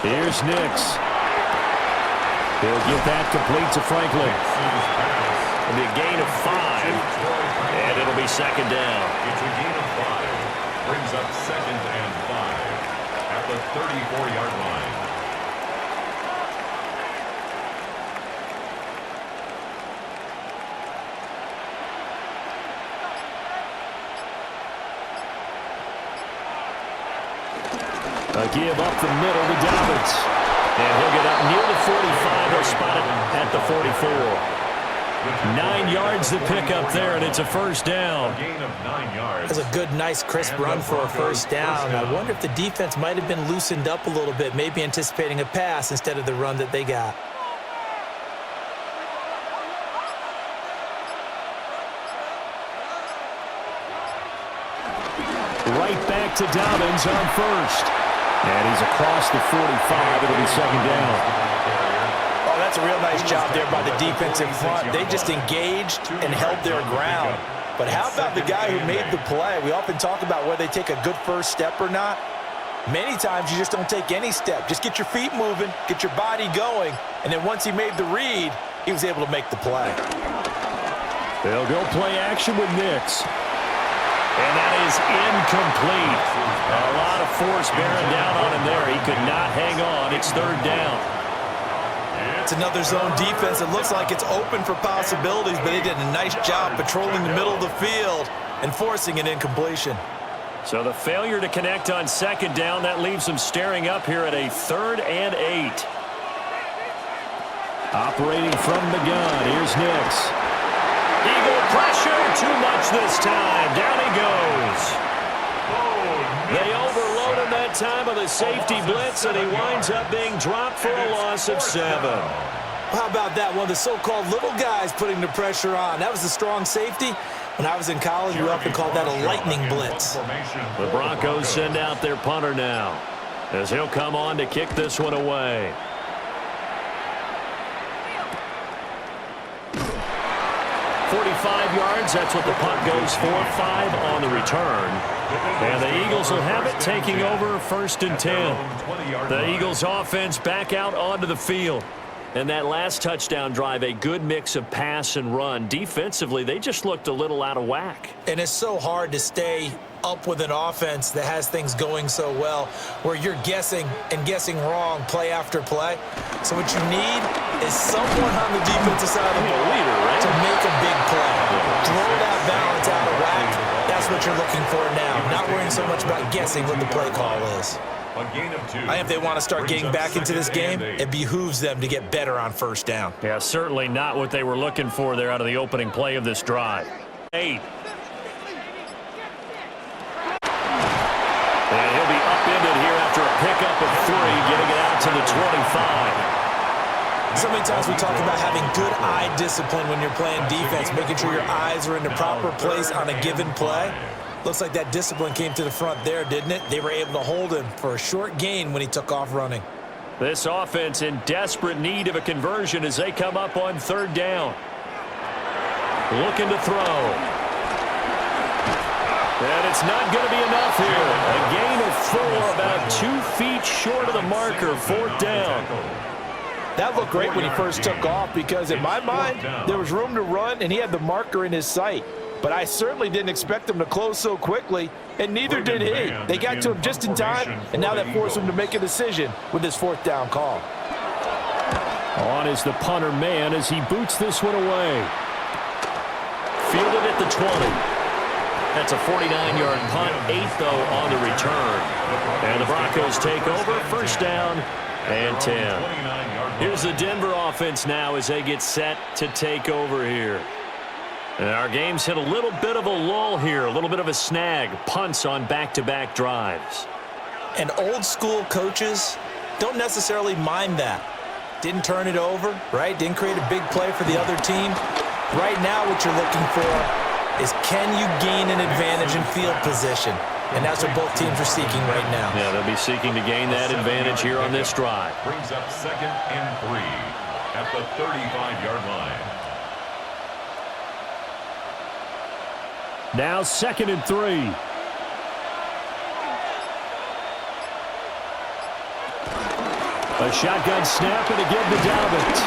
Here's Nix. He'll get that complete to Franklin. It'll be a gain of 5, and it'll be second down. It's a gain of 5. Brings up second and 5 at the 34-yard line. A give up the middle to Dobbins. And he'll get up near the 45. He'll spot it at the 44. 9 yards to pick up there, and it's a first down. A gain of 9 yards. That's a good, nice, crisp run for a first down. I wonder if the defense might have been loosened up a little bit, maybe anticipating a pass instead of the run that they got. Right back to Dobbins on first. And he's across the 45. It'll be second down. Oh, that's a real nice job there by the defense in front. They just engaged and held their ground. But how about the guy who made the play? We often talk about whether they take a good first step or not. Many times you just don't take any step. Just get your feet moving, get your body going, and then once he made the read, he was able to make the play. They'll go play action with Nix. And that is incomplete. A lot of force bearing down on him there. He could not hang on. It's third down. It's another zone defense. It looks like it's open for possibilities, but they did a nice job patrolling the middle of the field and forcing an incompletion. So the failure to connect on second down, that leaves them staring up here at a 3rd and 8. Operating from the gun, here's Nix. Eagle pressure, too much this time. Down he goes. They overload him that time with a safety blitz, and he winds up being dropped for a loss of 7. How about that? One of the so-called little guys putting the pressure on. That was the strong safety. When I was in college, we often called that a lightning blitz. The Broncos send out their punter now, as he'll come on to kick this one away. Yards, that's what the punt goes for. 5 on the return. And the Eagles will have it, taking over 1st and 10. The Eagles offense back out onto the field. And that last touchdown drive, a good mix of pass and run. Defensively, they just looked a little out of whack. And it's so hard to stay up with an offense that has things going so well, where you're guessing and guessing wrong play after play. So what you need is someone on the defensive side of the ball to make a big play. Throw that balance out of whack. That's what you're looking for now. Not worrying so much about guessing what the play call is. A gain of 2. I think if they want to start getting back into this game, it behooves them to get better on first down. Yeah, certainly not what they were looking for there out of the opening play of this drive. 8. And he'll be upended here after a pickup of 3, getting it out to the 25. So many times we talk about having good eye discipline when you're playing defense, making sure your eyes are in the proper place on a given play. Looks like that discipline came to the front there, didn't it? They were able to hold him for a short gain when he took off running. This offense in desperate need of a conversion as they come up on 3rd down. Looking to throw. And it's not going to be enough here. A gain of 4, about 2 feet short of the marker, 4th down. That looked great when he first took off because in my mind, there was room to run and he had the marker in his sight. But I certainly didn't expect him to close so quickly, and neither did he. They got to him just in time, and now that forced him to make a decision with his fourth down call. On is the punter man as he boots this one away. Fielded at the 20. That's a 49-yard punt, 8 though on the return. And the Broncos take over, first down and 10. Here's the Denver offense now as they get set to take over here. And our game's hit a little bit of a lull here, a little bit of a snag, punts on back-to-back drives. And old-school coaches don't necessarily mind that. Didn't turn it over, right? Didn't create a big play for the other team. Right now what you're looking for is can you gain an advantage in field position? And that's what both teams are seeking right now. Yeah, they'll be seeking to gain that advantage here on this drive. Brings up 2nd and 3 at the 35-yard line. Now 2nd and 3. A shotgun snap and again to Dalvin.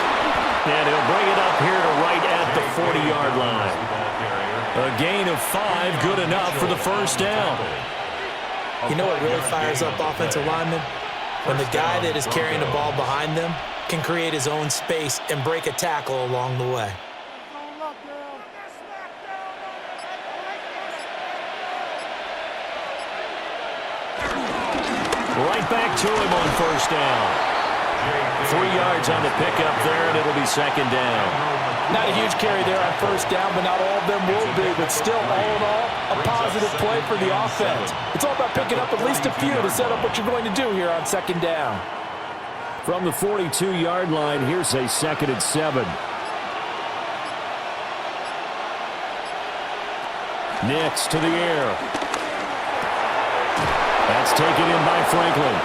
And he'll bring it up here to right at the 40-yard line. A gain of 5, good enough for the first down. You know what really fires up offensive linemen? When the guy that is carrying the ball behind them can create his own space and break a tackle along the way. Right back to him on first down. 3 yards on the pickup there, and it'll be second down. Not a huge carry there on first down, but not all of them will be. But still, all in all, a positive play for the offense. It's all about picking up at least a few to set up what you're going to do here on second down. From the 42-yard line, here's a 2nd and 7. Nix to the air. That's taken in by Franklin.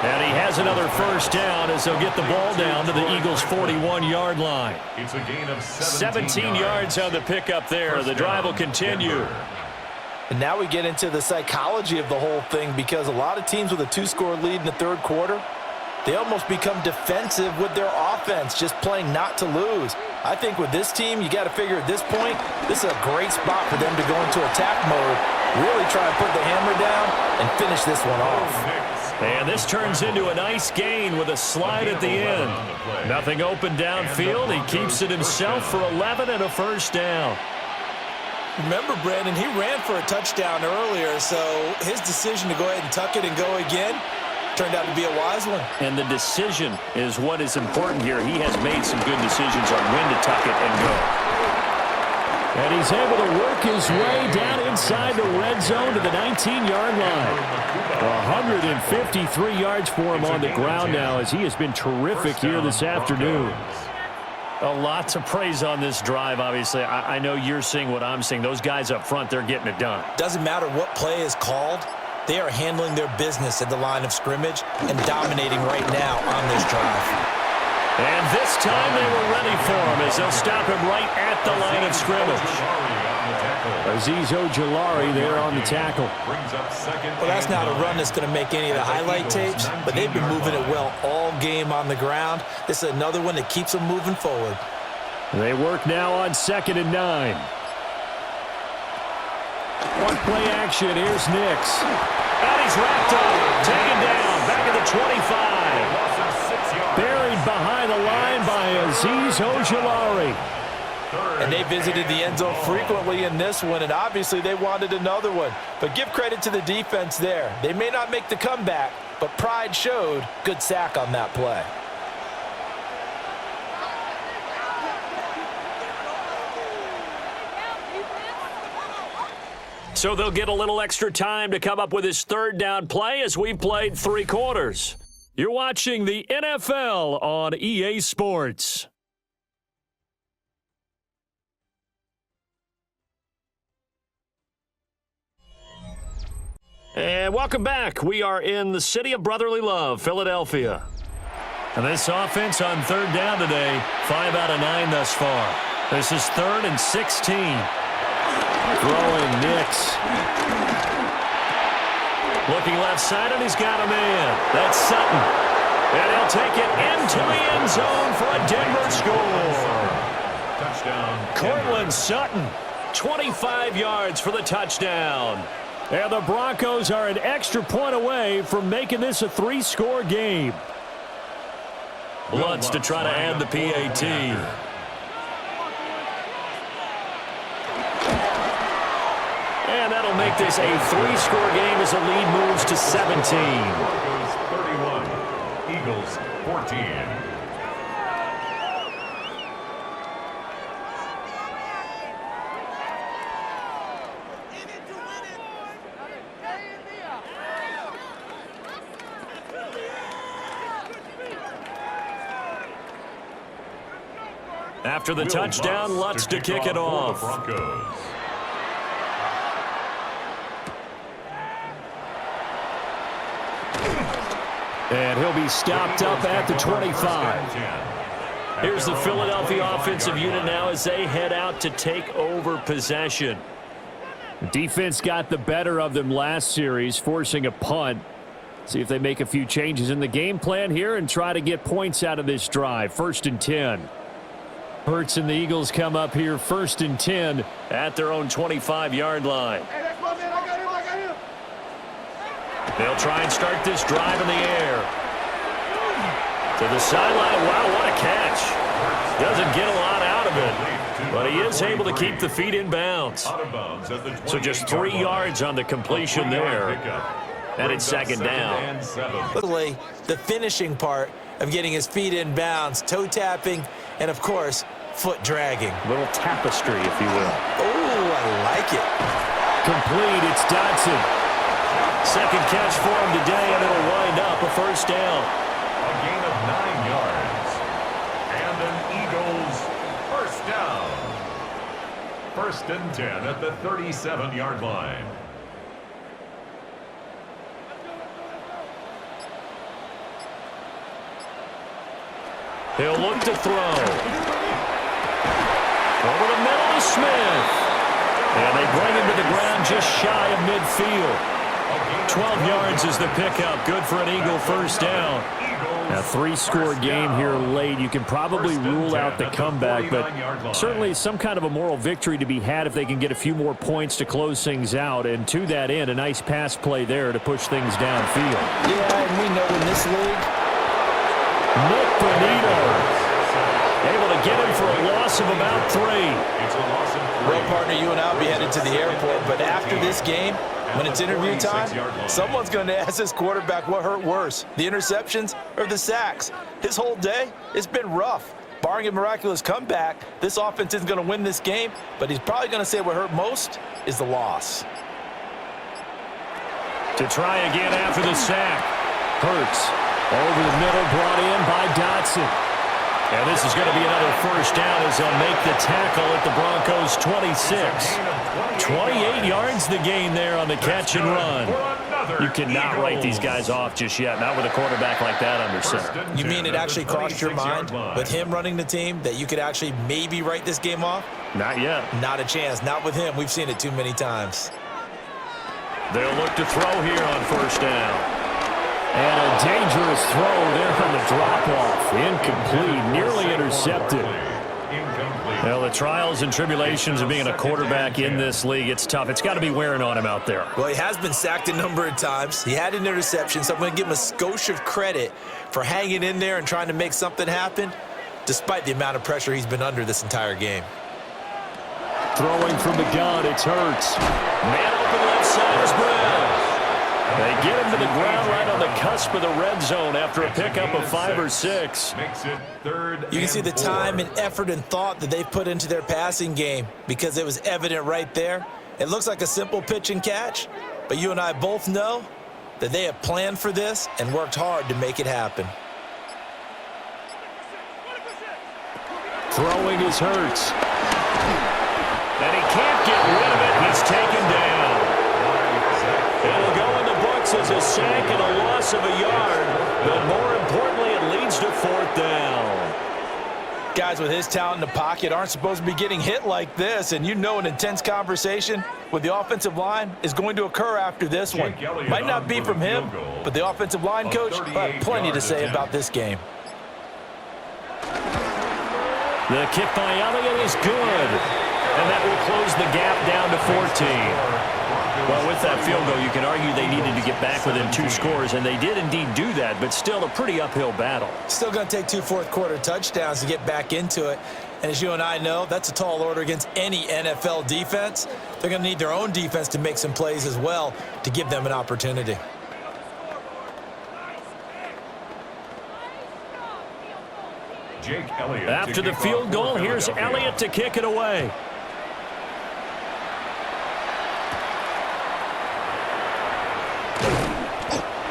And he has another first down as they'll get the ball down to the Eagles' 41-yard line. It's a gain of 17 yards on the pickup there. The drive will continue. And now we get into the psychology of the whole thing because a lot of teams with a 2-score lead in the third quarter, they almost become defensive with their offense, just playing not to lose. I think with this team, you got to figure at this point, this is a great spot for them to go into attack mode, really try to put the hammer down and finish this one off. And this turns into a nice gain with a slide at the end. Nothing open downfield. He keeps it himself for 11 and a first down. Remember, Brandon, he ran for a touchdown earlier, so his decision to go ahead and tuck it and go again turned out to be a wise one. And the decision is what is important here. He has made some good decisions on when to tuck it and go. And he's able to work his way down inside the red zone to the 19-yard line. 153 yards for him on the ground now as he has been terrific here this afternoon. A lot to praise on this drive, obviously. I know you're seeing what I'm seeing. Those guys up front, they're getting it done. Doesn't matter what play is called. They are handling their business at the line of scrimmage and dominating right now on this drive. And this time they were ready for him as they'll stop him right at the line of scrimmage. Azeez Ojulari there on the tackle. Well, that's not a run that's going to make any of the highlight tapes, but they've been moving it well all game on the ground. This is another one that keeps them moving forward. They work now on 2nd and 9. One play action. Here's Nix. And he's wrapped up. Taken down. Back at the 25. Buried behind the line by Azeez Ojulari. And they visited the end zone frequently in this one, and obviously they wanted another one. But give credit to the defense there. They may not make the comeback, but pride showed. Good sack on that play. So they'll get a little extra time to come up with his third down play as we've played 3 quarters. You're watching the NFL on EA Sports. And welcome back. We are in the city of brotherly love, Philadelphia. And this offense on third down today, 5 out of 9 thus far. This is 3rd and 16. Throwing Nix. Looking left side, and he's got a man. That's Sutton. And he'll take it into the end zone for a Denver score. Touchdown. Cortland Sutton, 25 yards for the touchdown. And the Broncos are an extra point away from making this a 3-score game. Lutz to try to add the PAT. And that'll make this a 3-score game as the lead moves to 17. Broncos 31, Eagles 14. After the touchdown, Lutz to kick it off. And he'll be stopped up at the 25. Here's the Philadelphia offensive unit now as they head out to take over possession. The defense got the better of them last series, forcing a punt. See if they make a few changes in the game plan here and try to get points out of this drive. 1st and 10. Hurts and the Eagles come up here 1st and 10 at their own 25-yard line. They'll try and start this drive in the air. To the sideline. Wow, what a catch. Doesn't get a lot out of it, but he is able to keep the feet in bounds. So just 3 yards on the completion there. And it's 2nd down. Literally, the finishing part of getting his feet in bounds, toe tapping, and of course, foot dragging. Little tapestry, if you will. Oh, I like it. Complete, it's Dodson. Second catch for him today, and it'll wind up a 1st down. A gain of 9 yards. And an Eagles 1st down. 1st and 10 at the 37-yard line. He'll look to throw. Over the middle to Smith. And they bring him to the ground just shy of midfield. 12 yards is the pickup. Good for an Eagle 1st down. A 3-score game here late. You can probably rule out the comeback, but certainly some kind of a moral victory to be had if they can get a few more points to close things out. And to that end, a nice pass play there to push things downfield. Yeah, and we know in this league, Nick Bonito able to get him for a loss of about 3. well, partner, you and I will be headed to the airport, but after this game, when it's interview time, someone's going to ask this quarterback what hurt worse, the interceptions or the sacks. His whole day, it's been rough. Barring a miraculous comeback, this offense isn't going to win this game, but he's probably going to say what hurt most is the loss. To try again after the sack. Hurts over the middle, brought in by Dodson. And this is going to be another 1st down as they'll make the tackle at the Broncos 26. 28 yards the gain there on the catch and run. You cannot write these guys off just yet, not with a quarterback like that under center. You mean it actually crossed your mind with him running the team that you could actually maybe write this game off? Not yet. Not a chance. Not with him. We've seen it too many times. They'll look to throw here on 1st down. And a dangerous throw there on the drop-off. Incomplete, nearly intercepted. Well, the trials and tribulations of being a quarterback in this league, it's tough. It's got to be wearing on him out there. Well, he has been sacked a number of times. He had an interception, so I'm going to give him a skosh of credit for hanging in there and trying to make something happen, despite the amount of pressure he's been under this entire game. Throwing from the gun, it's Hurts. Man open left side is Brown. They get him to the ground right on the cusp of the red zone after a pickup of 5 or 6. Makes it 3rd. You can see the time and effort and thought that they've put into their passing game because it was evident right there. It looks like a simple pitch and catch, but you and I both know that they have planned for this and worked hard to make it happen. Throwing is Hurts. And he can't get rid of it. He's taken down. It'll go in the books as a sack and a loss of a yard, but more importantly, it leads to 4th down. Guys with his talent in the pocket aren't supposed to be getting hit like this, and you know an intense conversation with the offensive line is going to occur after this one. Might not be from him, but the offensive line coach will have plenty to say about this game. The kick by Elliott is good, and that will close the gap down to 14. Well, with that field goal, you can argue they needed to get back within 2 scores, and they did indeed do that, but still a pretty uphill battle. Still going to take 2 fourth-quarter touchdowns to get back into it. And as you and I know, that's a tall order against any NFL defense. They're going to need their own defense to make some plays as well to give them an opportunity. Jake Elliott. After the field goal, here's Elliott to kick it away.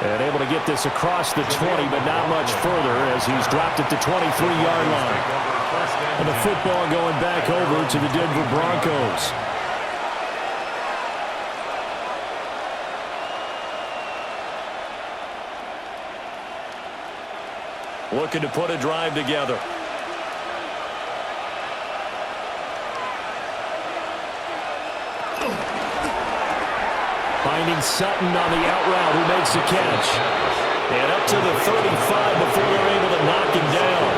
And able to get this across the 20, but not much further as he's dropped at the 23-yard line. And the football going back over to the Denver Broncos. Looking to put a drive together. Finding Sutton on the out route, who makes the catch. And up to the 35 before they're able to knock him down.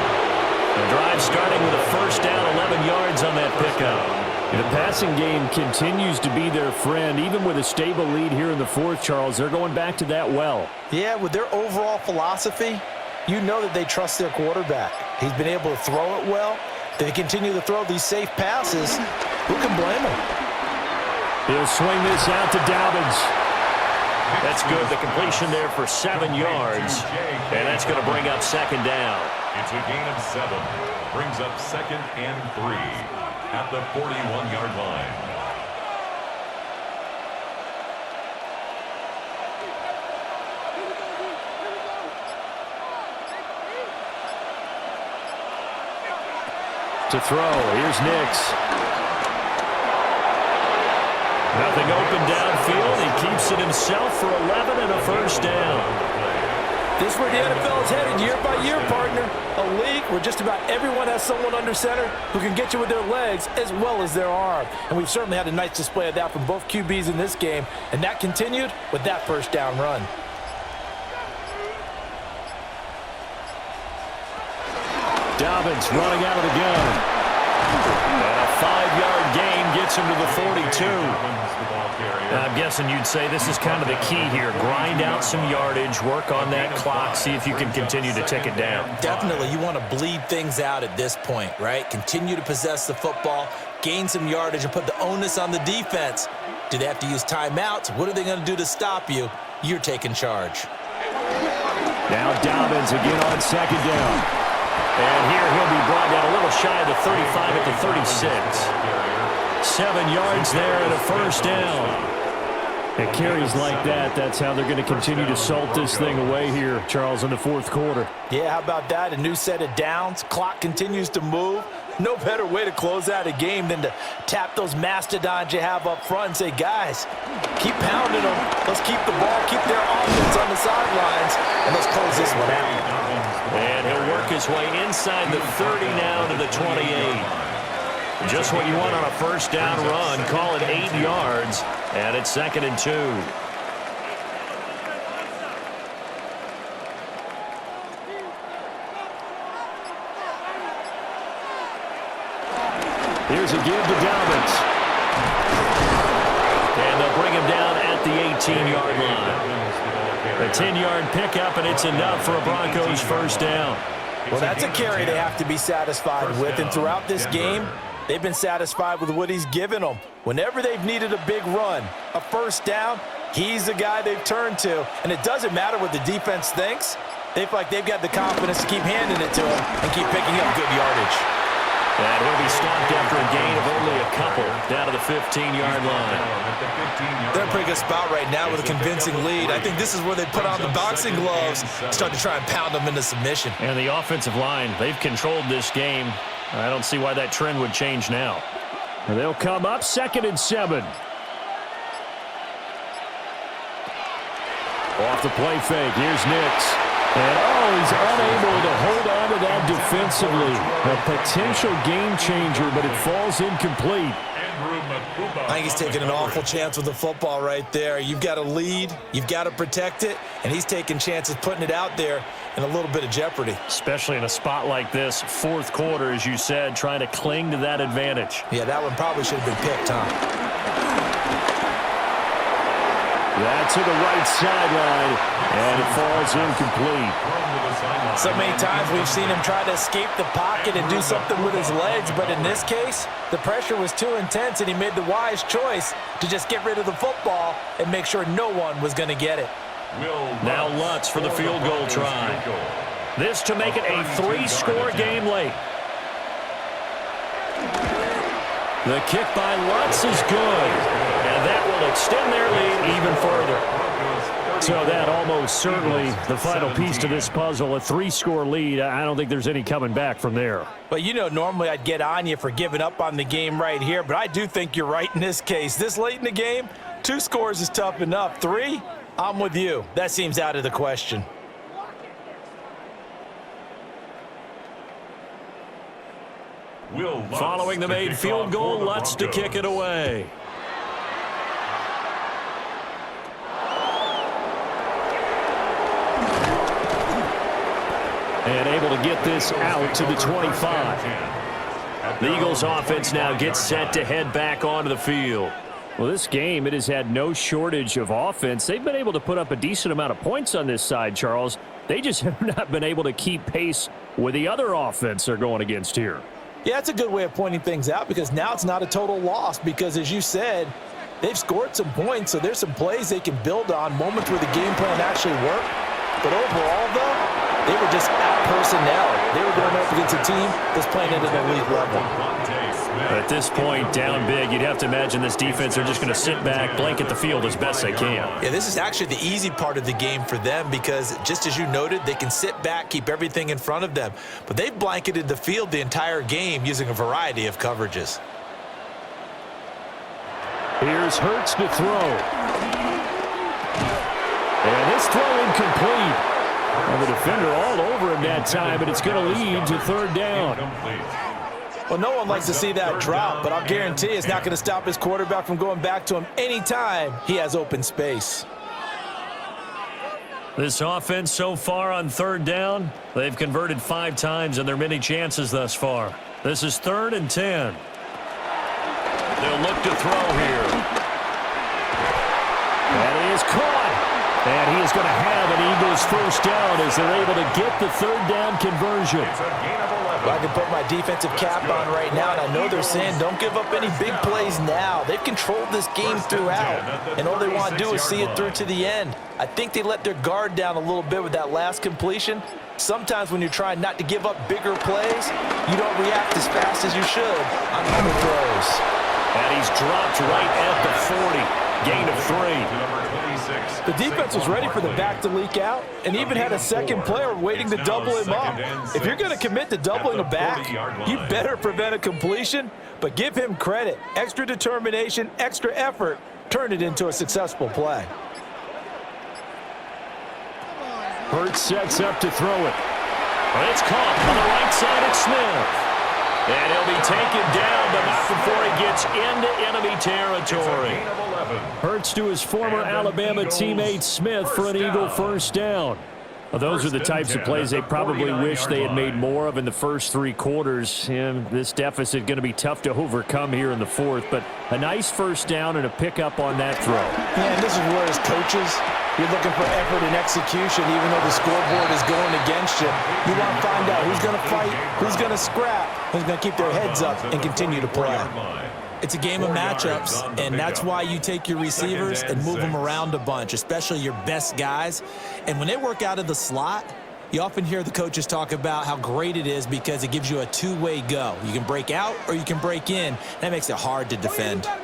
The drive starting with a first down, 11 yards on that pickup. The passing game continues to be their friend. Even with a stable lead here in the fourth, Charles, they're going back to that well. Yeah, with their overall philosophy, you know that they trust their quarterback. He's been able to throw it well. They continue to throw these safe passes. Who can blame them? He'll swing this out to Dobbins. That's good. The completion there for 7 yards. And that's going to bring up second down. It's a gain of 7. Brings up 2nd and 3 at the 41-yard line. To throw. Here's Nix. Nothing open downfield. He keeps it himself for 11 and a first down. This is where the NFL is headed year by year, partner. A league where just about everyone has someone under center who can get you with their legs as well as their arm. And we've certainly had a nice display of that from both QBs in this game. And that continued with that first down run. Dobbins running out of the gun. And a 5-yard gain gets him to the 42. I'm guessing you'd say this is kind of the key here. Grind out some yardage, work on that clock, see if you can continue to tick it down. Definitely. You want to bleed things out at this point, right? Continue to possess the football, gain some yardage, and put the onus on the defense. Do they have to use timeouts? What are they going to do to stop you? You're taking charge. Now Dobbins again on second down. And here he'll be brought down a little shy of the 35 at the 36. 7 yards there and a first down. It carries like that. That's how they're going to continue to salt this thing away here, Charles, in the fourth quarter. Yeah, how about that? A new set of downs. Clock continues to move. No better way to close out a game than to tap those mastodons you have up front and say, guys, keep pounding them. Let's keep the ball, keep their offense on the sidelines, and let's close this one out. And he'll work his way inside the 30 now to the 28. Just what you want on a first down run. Call it 8 yards, and it's 2nd and 2. Here's a give to Dobbins. And they'll bring him down at the 18-yard line. A 10-yard pickup, and it's enough for a Broncos first down. Well, that's a carry they have to be satisfied with, and throughout this game, they've been satisfied with what he's given them. Whenever they've needed a big run, a first down, he's the guy they've turned to. And it doesn't matter what the defense thinks. They feel like they've got the confidence to keep handing it to him and keep picking up good yardage. And he'll be stopped after a gain of only a couple down to the 15-yard line. They're in a pretty good spot right now with a convincing lead. I think this is where they put on the boxing gloves, start to try and pound them into submission. And the offensive line, they've controlled this game. I don't see why that trend would change now. And they'll come up 2nd and 7. Off the play fake. Here's Nix. And, he's unable to hold on to that defensively. A potential game changer, but it falls incomplete. Andrew I think he's taking an awful chance with the football right there. You've got to lead, you've got to protect it, and he's taking chances putting it out there in a little bit of jeopardy. Especially in a spot like this, fourth quarter, as you said, trying to cling to that advantage. Yeah, that one probably should have been picked, huh? That to the right sideline, and it falls incomplete. So many times we've seen him try to escape the pocket and do something with his legs, but in this case, the pressure was too intense, and he made the wise choice to just get rid of the football and make sure no one was going to get it. Now Lutz for the field goal try. This to make it a 3-score game late. The kick by Lutz is good, and that will extend their lead even further. So that almost certainly the final piece to this puzzle, a 3-score lead. I don't think there's any coming back from there. But you know, normally I'd get on you for giving up on the game right here, but I do think you're right in this case. This late in the game, 2 scores is tough enough. 3, I'm with you. That seems out of the question. Following the made field goal, Lutz to kick it away. And able to get this out to the 25. The Eagles offense now gets set to head back onto the field. Well, this game, it has had no shortage of offense. They've been able to put up a decent amount of points on this side, Charles. They just have not been able to keep pace with the other offense they're going against here. Yeah, that's a good way of pointing things out, because now it's not a total loss, because as you said, they've scored some points, so there's some plays they can build on, moments where the game plan actually worked. But overall, though, they were just out personnel. They were going up against a team that's playing at an elite level. At this point, down big, you'd have to imagine this defense are just going to sit back, blanket the field as best they can. Yeah, this is actually the easy part of the game for them, because just as you noted, they can sit back, keep everything in front of them. But they've blanketed the field the entire game using a variety of coverages. Here's Hurts to throw. And this throw incomplete. And the defender all over him that time, but it's going to lead to third down. Well, no one likes to see that drop, but I'll guarantee it's not going to stop his quarterback from going back to him anytime he has open space. This offense so far on third down, they've converted 5 times in their many chances thus far. This is 3rd and 10. They'll look to throw here. That is caught. And he is going to have an Eagles first down as they're able to get the third down conversion. Well, I can put my defensive cap on right now, and I know they're saying don't give up any big plays now. They've controlled this game throughout, and all they want to do is see it through to the end. I think they let their guard down a little bit with that last completion. Sometimes when you're trying not to give up bigger plays, you don't react as fast as you should on other throws. And he's dropped right at the 40. Gain of 3. The defense was ready for the back to leak out and even had a second player waiting to double him up. If you're going to commit to doubling a back, you better prevent a completion, but give him credit. Extra determination, extra effort, turned it into a successful play. Hurts sets up to throw it. It's caught on the right side at Smith. And he'll be taken down, but not before he gets into enemy territory. Hurts to his former Alabama teammate Smith for an Eagle first down. Well, those are the types of plays they probably wish they had made more of in the first 3 quarters. And this deficit going to be tough to overcome here in the 4th, but a nice first down and a pickup on that throw. Yeah, and this is where as coaches, you're looking for effort and execution, even though the scoreboard is going against you. You want to find out who's going to fight, who's going to scrap, who's going to keep their heads up and continue to play. It's a game of matchups, and that's why you take your receivers and move them around a bunch, especially your best guys. And when they work out of the slot, you often hear the coaches talk about how great it is because it gives you a two-way go. You can break out or you can break in. That makes it hard to defend. From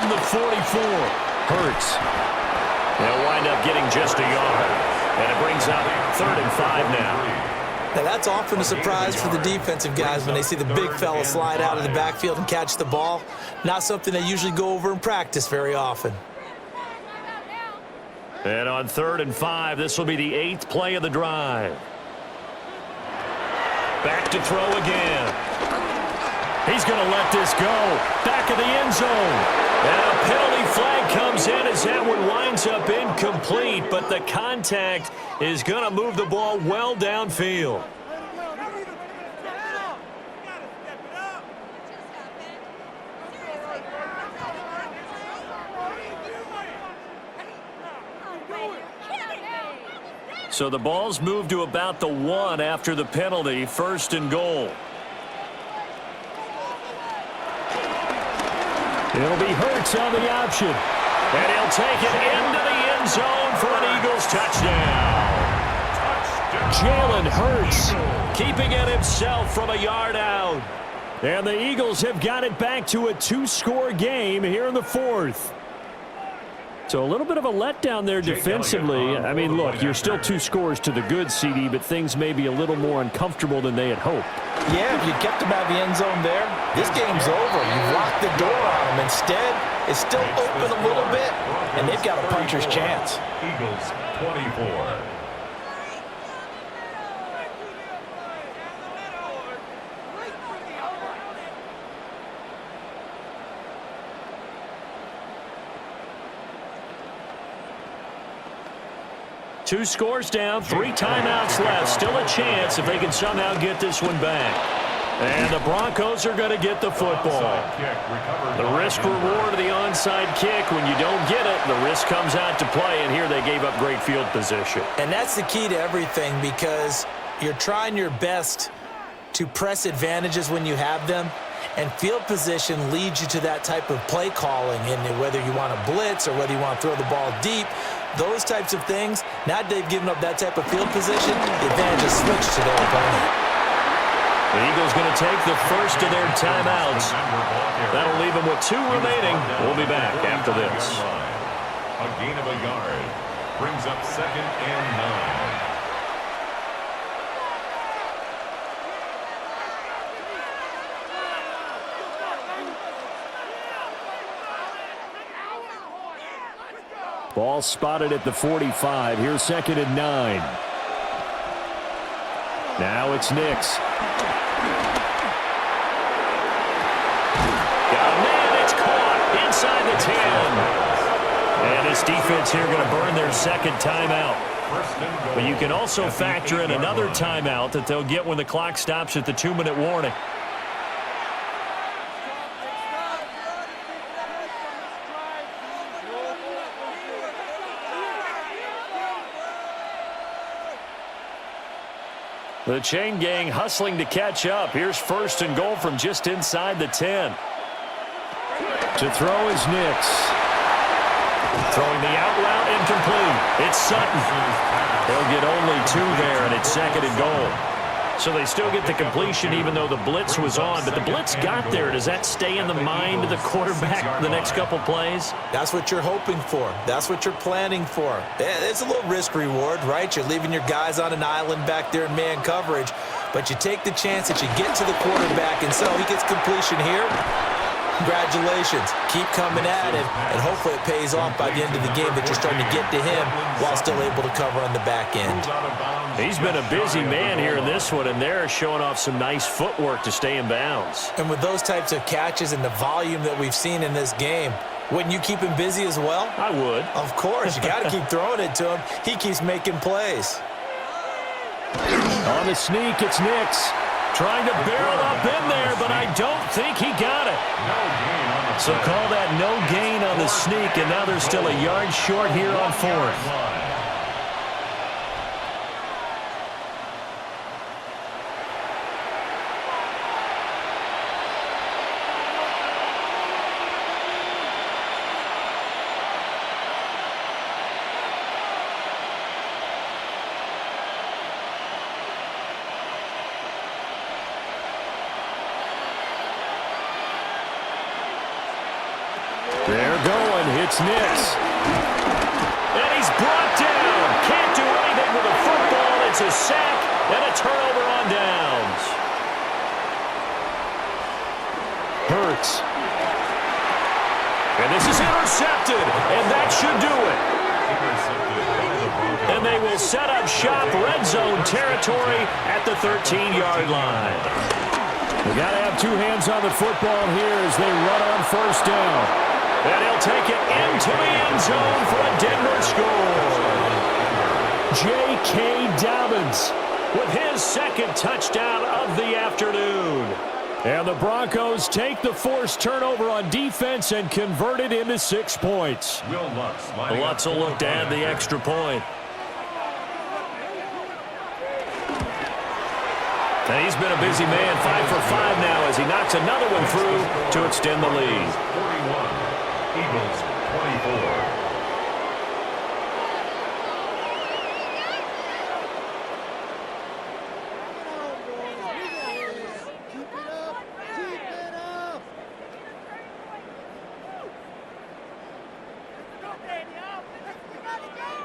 the 44, Hurts. They'll wind up getting just a yard. And it brings up 3rd and 5 now. Now, that's often a surprise for the defensive guys when they see the big fella slide out of the backfield and catch the ball. Not something they usually go over in practice very often. And on 3rd and 5, this will be the 8th play of the drive. Back to throw again. He's going to let this go. Back of the end zone. And a penalty flag comes in as that one winds up incomplete, but the contact is going to move the ball well downfield. So the ball's moved to about the 1 after the penalty, 1st and goal. It'll be Hurts on the option. And he'll take it into the end zone for an Eagles touchdown. Jalen Hurts keeping it himself from a yard out. And the Eagles have got it back to a 2-score game here in the 4th. So a little bit of a letdown there defensively. I mean, look, you're still 2 scores to the good, CD, but things may be a little more uncomfortable than they had hoped. Yeah, if you kept them out of the end zone there, this game's over. You've locked the door on them. Instead, it's still open a little bit, and they've got a puncher's chance. Eagles 24. Two scores down, 3 timeouts left. Still a chance if they can somehow get this one back. And the Broncos are going to get the football. The risk-reward of the onside kick. When you don't get it, the risk comes out to play, and here they gave up great field position. And that's the key to everything, because you're trying your best to press advantages when you have them, and field position leads you to that type of play calling, and whether you want to blitz or whether you want to throw the ball deep, those types of things. Now that they've given up that type of field position, the advantage is switched to their opponent. The Eagles going to take the first of their timeouts. That'll leave them with 2 remaining. We'll be back after this. A gain of a yard brings up 2nd and 9. Ball spotted at the 45. Here's 2nd and 9. Now it's Nix. Got a man. It's caught inside the 10. And this defense here going to burn their 2nd timeout. But you can also factor in another timeout that they'll get when the clock stops at the 2-minute warning. The chain gang hustling to catch up. Here's 1st and goal from just inside the 10. To throw is Nix. Throwing the out route incomplete. It's Sutton. They'll get only 2 there, and it's 2nd and goal. So they still get the completion even though the blitz was on. But the blitz got there. Does that stay in the mind of the quarterback the next couple plays? That's what you're hoping for. That's what you're planning for. It's a little risk reward, right? You're leaving your guys on an island back there in man coverage. But you take the chance that you get to the quarterback, and so he gets completion here. Congratulations. Keep coming at him, and hopefully it pays off by the end of the game that you're starting to get to him while still able to cover on the back end. He's been a busy man here in this one, and they're showing off some nice footwork to stay in bounds. And with those types of catches and the volume that we've seen in this game, wouldn't you keep him busy as well? I would. Of course. You got to keep throwing it to him. He keeps making plays. On the sneak, it's Nix. Trying to barrel up in there, but I don't think he got it. So call that no gain on the sneak, and now they're still a yard short here on 4th. They're going. It's Nix. And he's brought down. Can't do anything with a football. It's a sack and a turnover on downs. Hurts. And this is intercepted. And that should do it. And they will set up shop red zone territory at the 13-yard line. We got to have two hands on the football here as they run on first down. And he'll take it into the end zone for a Denver score. J.K. Dobbins with his second touchdown of the afternoon. And the Broncos take the forced turnover on defense and convert it into 6 points. Lutz will look to add the extra point. And he's been a busy man, 5 for 5 now as he knocks another one through to extend the lead. 41, Eagles 24.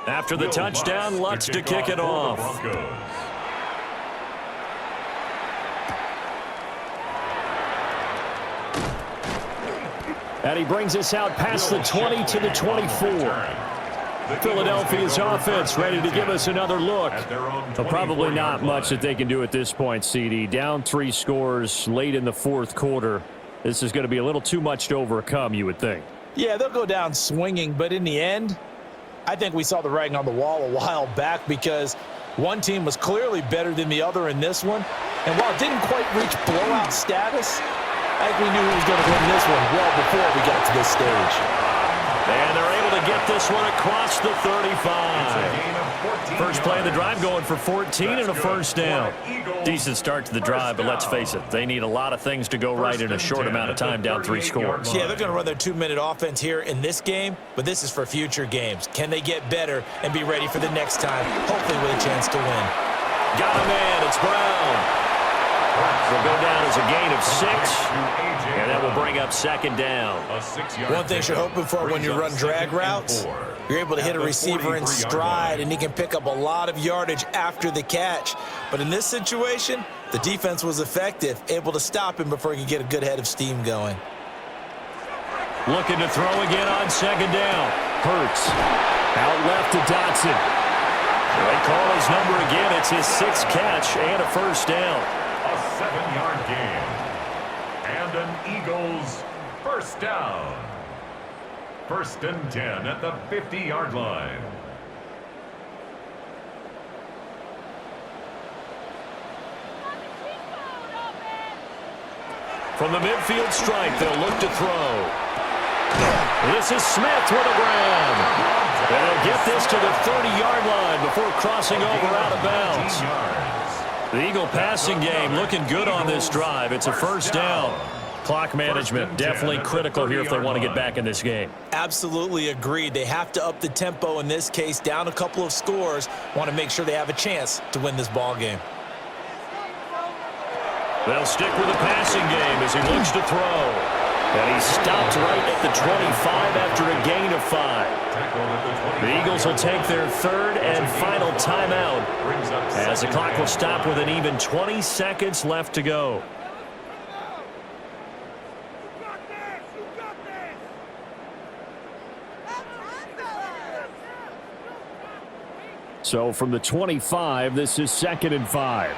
After the touchdown, Lutz to kick it off. And he brings us out past the 20 to the 24. Philadelphia's offense ready to give us another look. But probably not much that they can do at this point, CD. Down 3 scores late in the fourth quarter. This is going to be a little too much to overcome, you would think. Yeah, they'll go down swinging, but in the end, I think we saw the writing on the wall a while back because one team was clearly better than the other in this one. And while it didn't quite reach blowout status, I think we knew who was going to win this one well before we got to this stage. And they're able to get this one across the 35. First play of the drive going for 14 and a first down. Decent start to the drive, but let's face it, they need a lot of things to go right in a short amount of time down 3 scores. Yeah, they're going to run their 2-minute offense here in this game, but this is for future games. Can they get better and be ready for the next time, hopefully with a chance to win? Got a man, it's Brown. Will go down as a gain of 6, and that will bring up second down. One thing you're hoping for when you run drag routes, you're able to hit a receiver in stride, and he can pick up a lot of yardage after the catch. But in this situation, the defense was effective, able to stop him before he could get a good head of steam going. Looking to throw again on second down. Hurts. Out left to Dotson. They call his number again. It's his 6th catch and a first down. A 7-yard gain. And an Eagles first down. 1st and 10 at the 50-yard line. From the midfield strike, they'll look to throw. This is Smith with a grab. They'll get this to the 30-yard line before crossing over out of bounds. The Eagle passing game looking good on this drive. It's a first down. Clock management definitely critical here if they want to get back in this game. Absolutely agreed. They have to up the tempo in this case, down a couple of scores. Want to make sure they have a chance to win this ball game. They'll stick with the passing game as he looks to throw. And he stopped right at the 25 after a gain of 5. The Eagles will take their 3rd and final timeout as the clock will stop with an even 20 seconds left to go. So from the 25, this is 2nd and 5.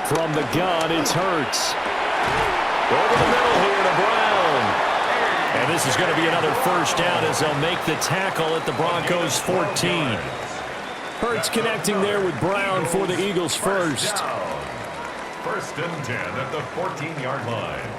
From the gun, it's Hurts. Over the middle here to Brown. And this is going to be another first down as they'll make the tackle at the Broncos 14. Hurts connecting there with Brown for the Eagles first. 1st and 10 at the 14-yard line.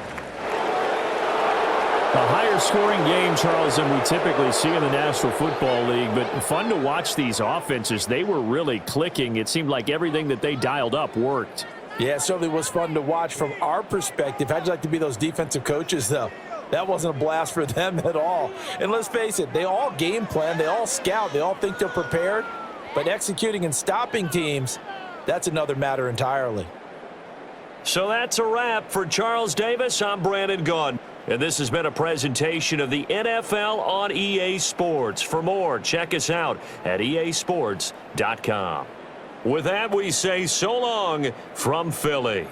A higher scoring game, Charles, than we typically see in the National Football League, but fun to watch these offenses. They were really clicking. It seemed like everything that they dialed up worked. Yeah, it certainly was fun to watch from our perspective. How'd you like to be those defensive coaches, though? That wasn't a blast for them at all. And let's face it, they all game plan, they all scout, they all think they're prepared. But executing and stopping teams, that's another matter entirely. So that's a wrap for Charles Davis. I'm Brandon Gaudin. And this has been a presentation of the NFL on EA Sports. For more, check us out at easports.com. With that, we say so long from Philly.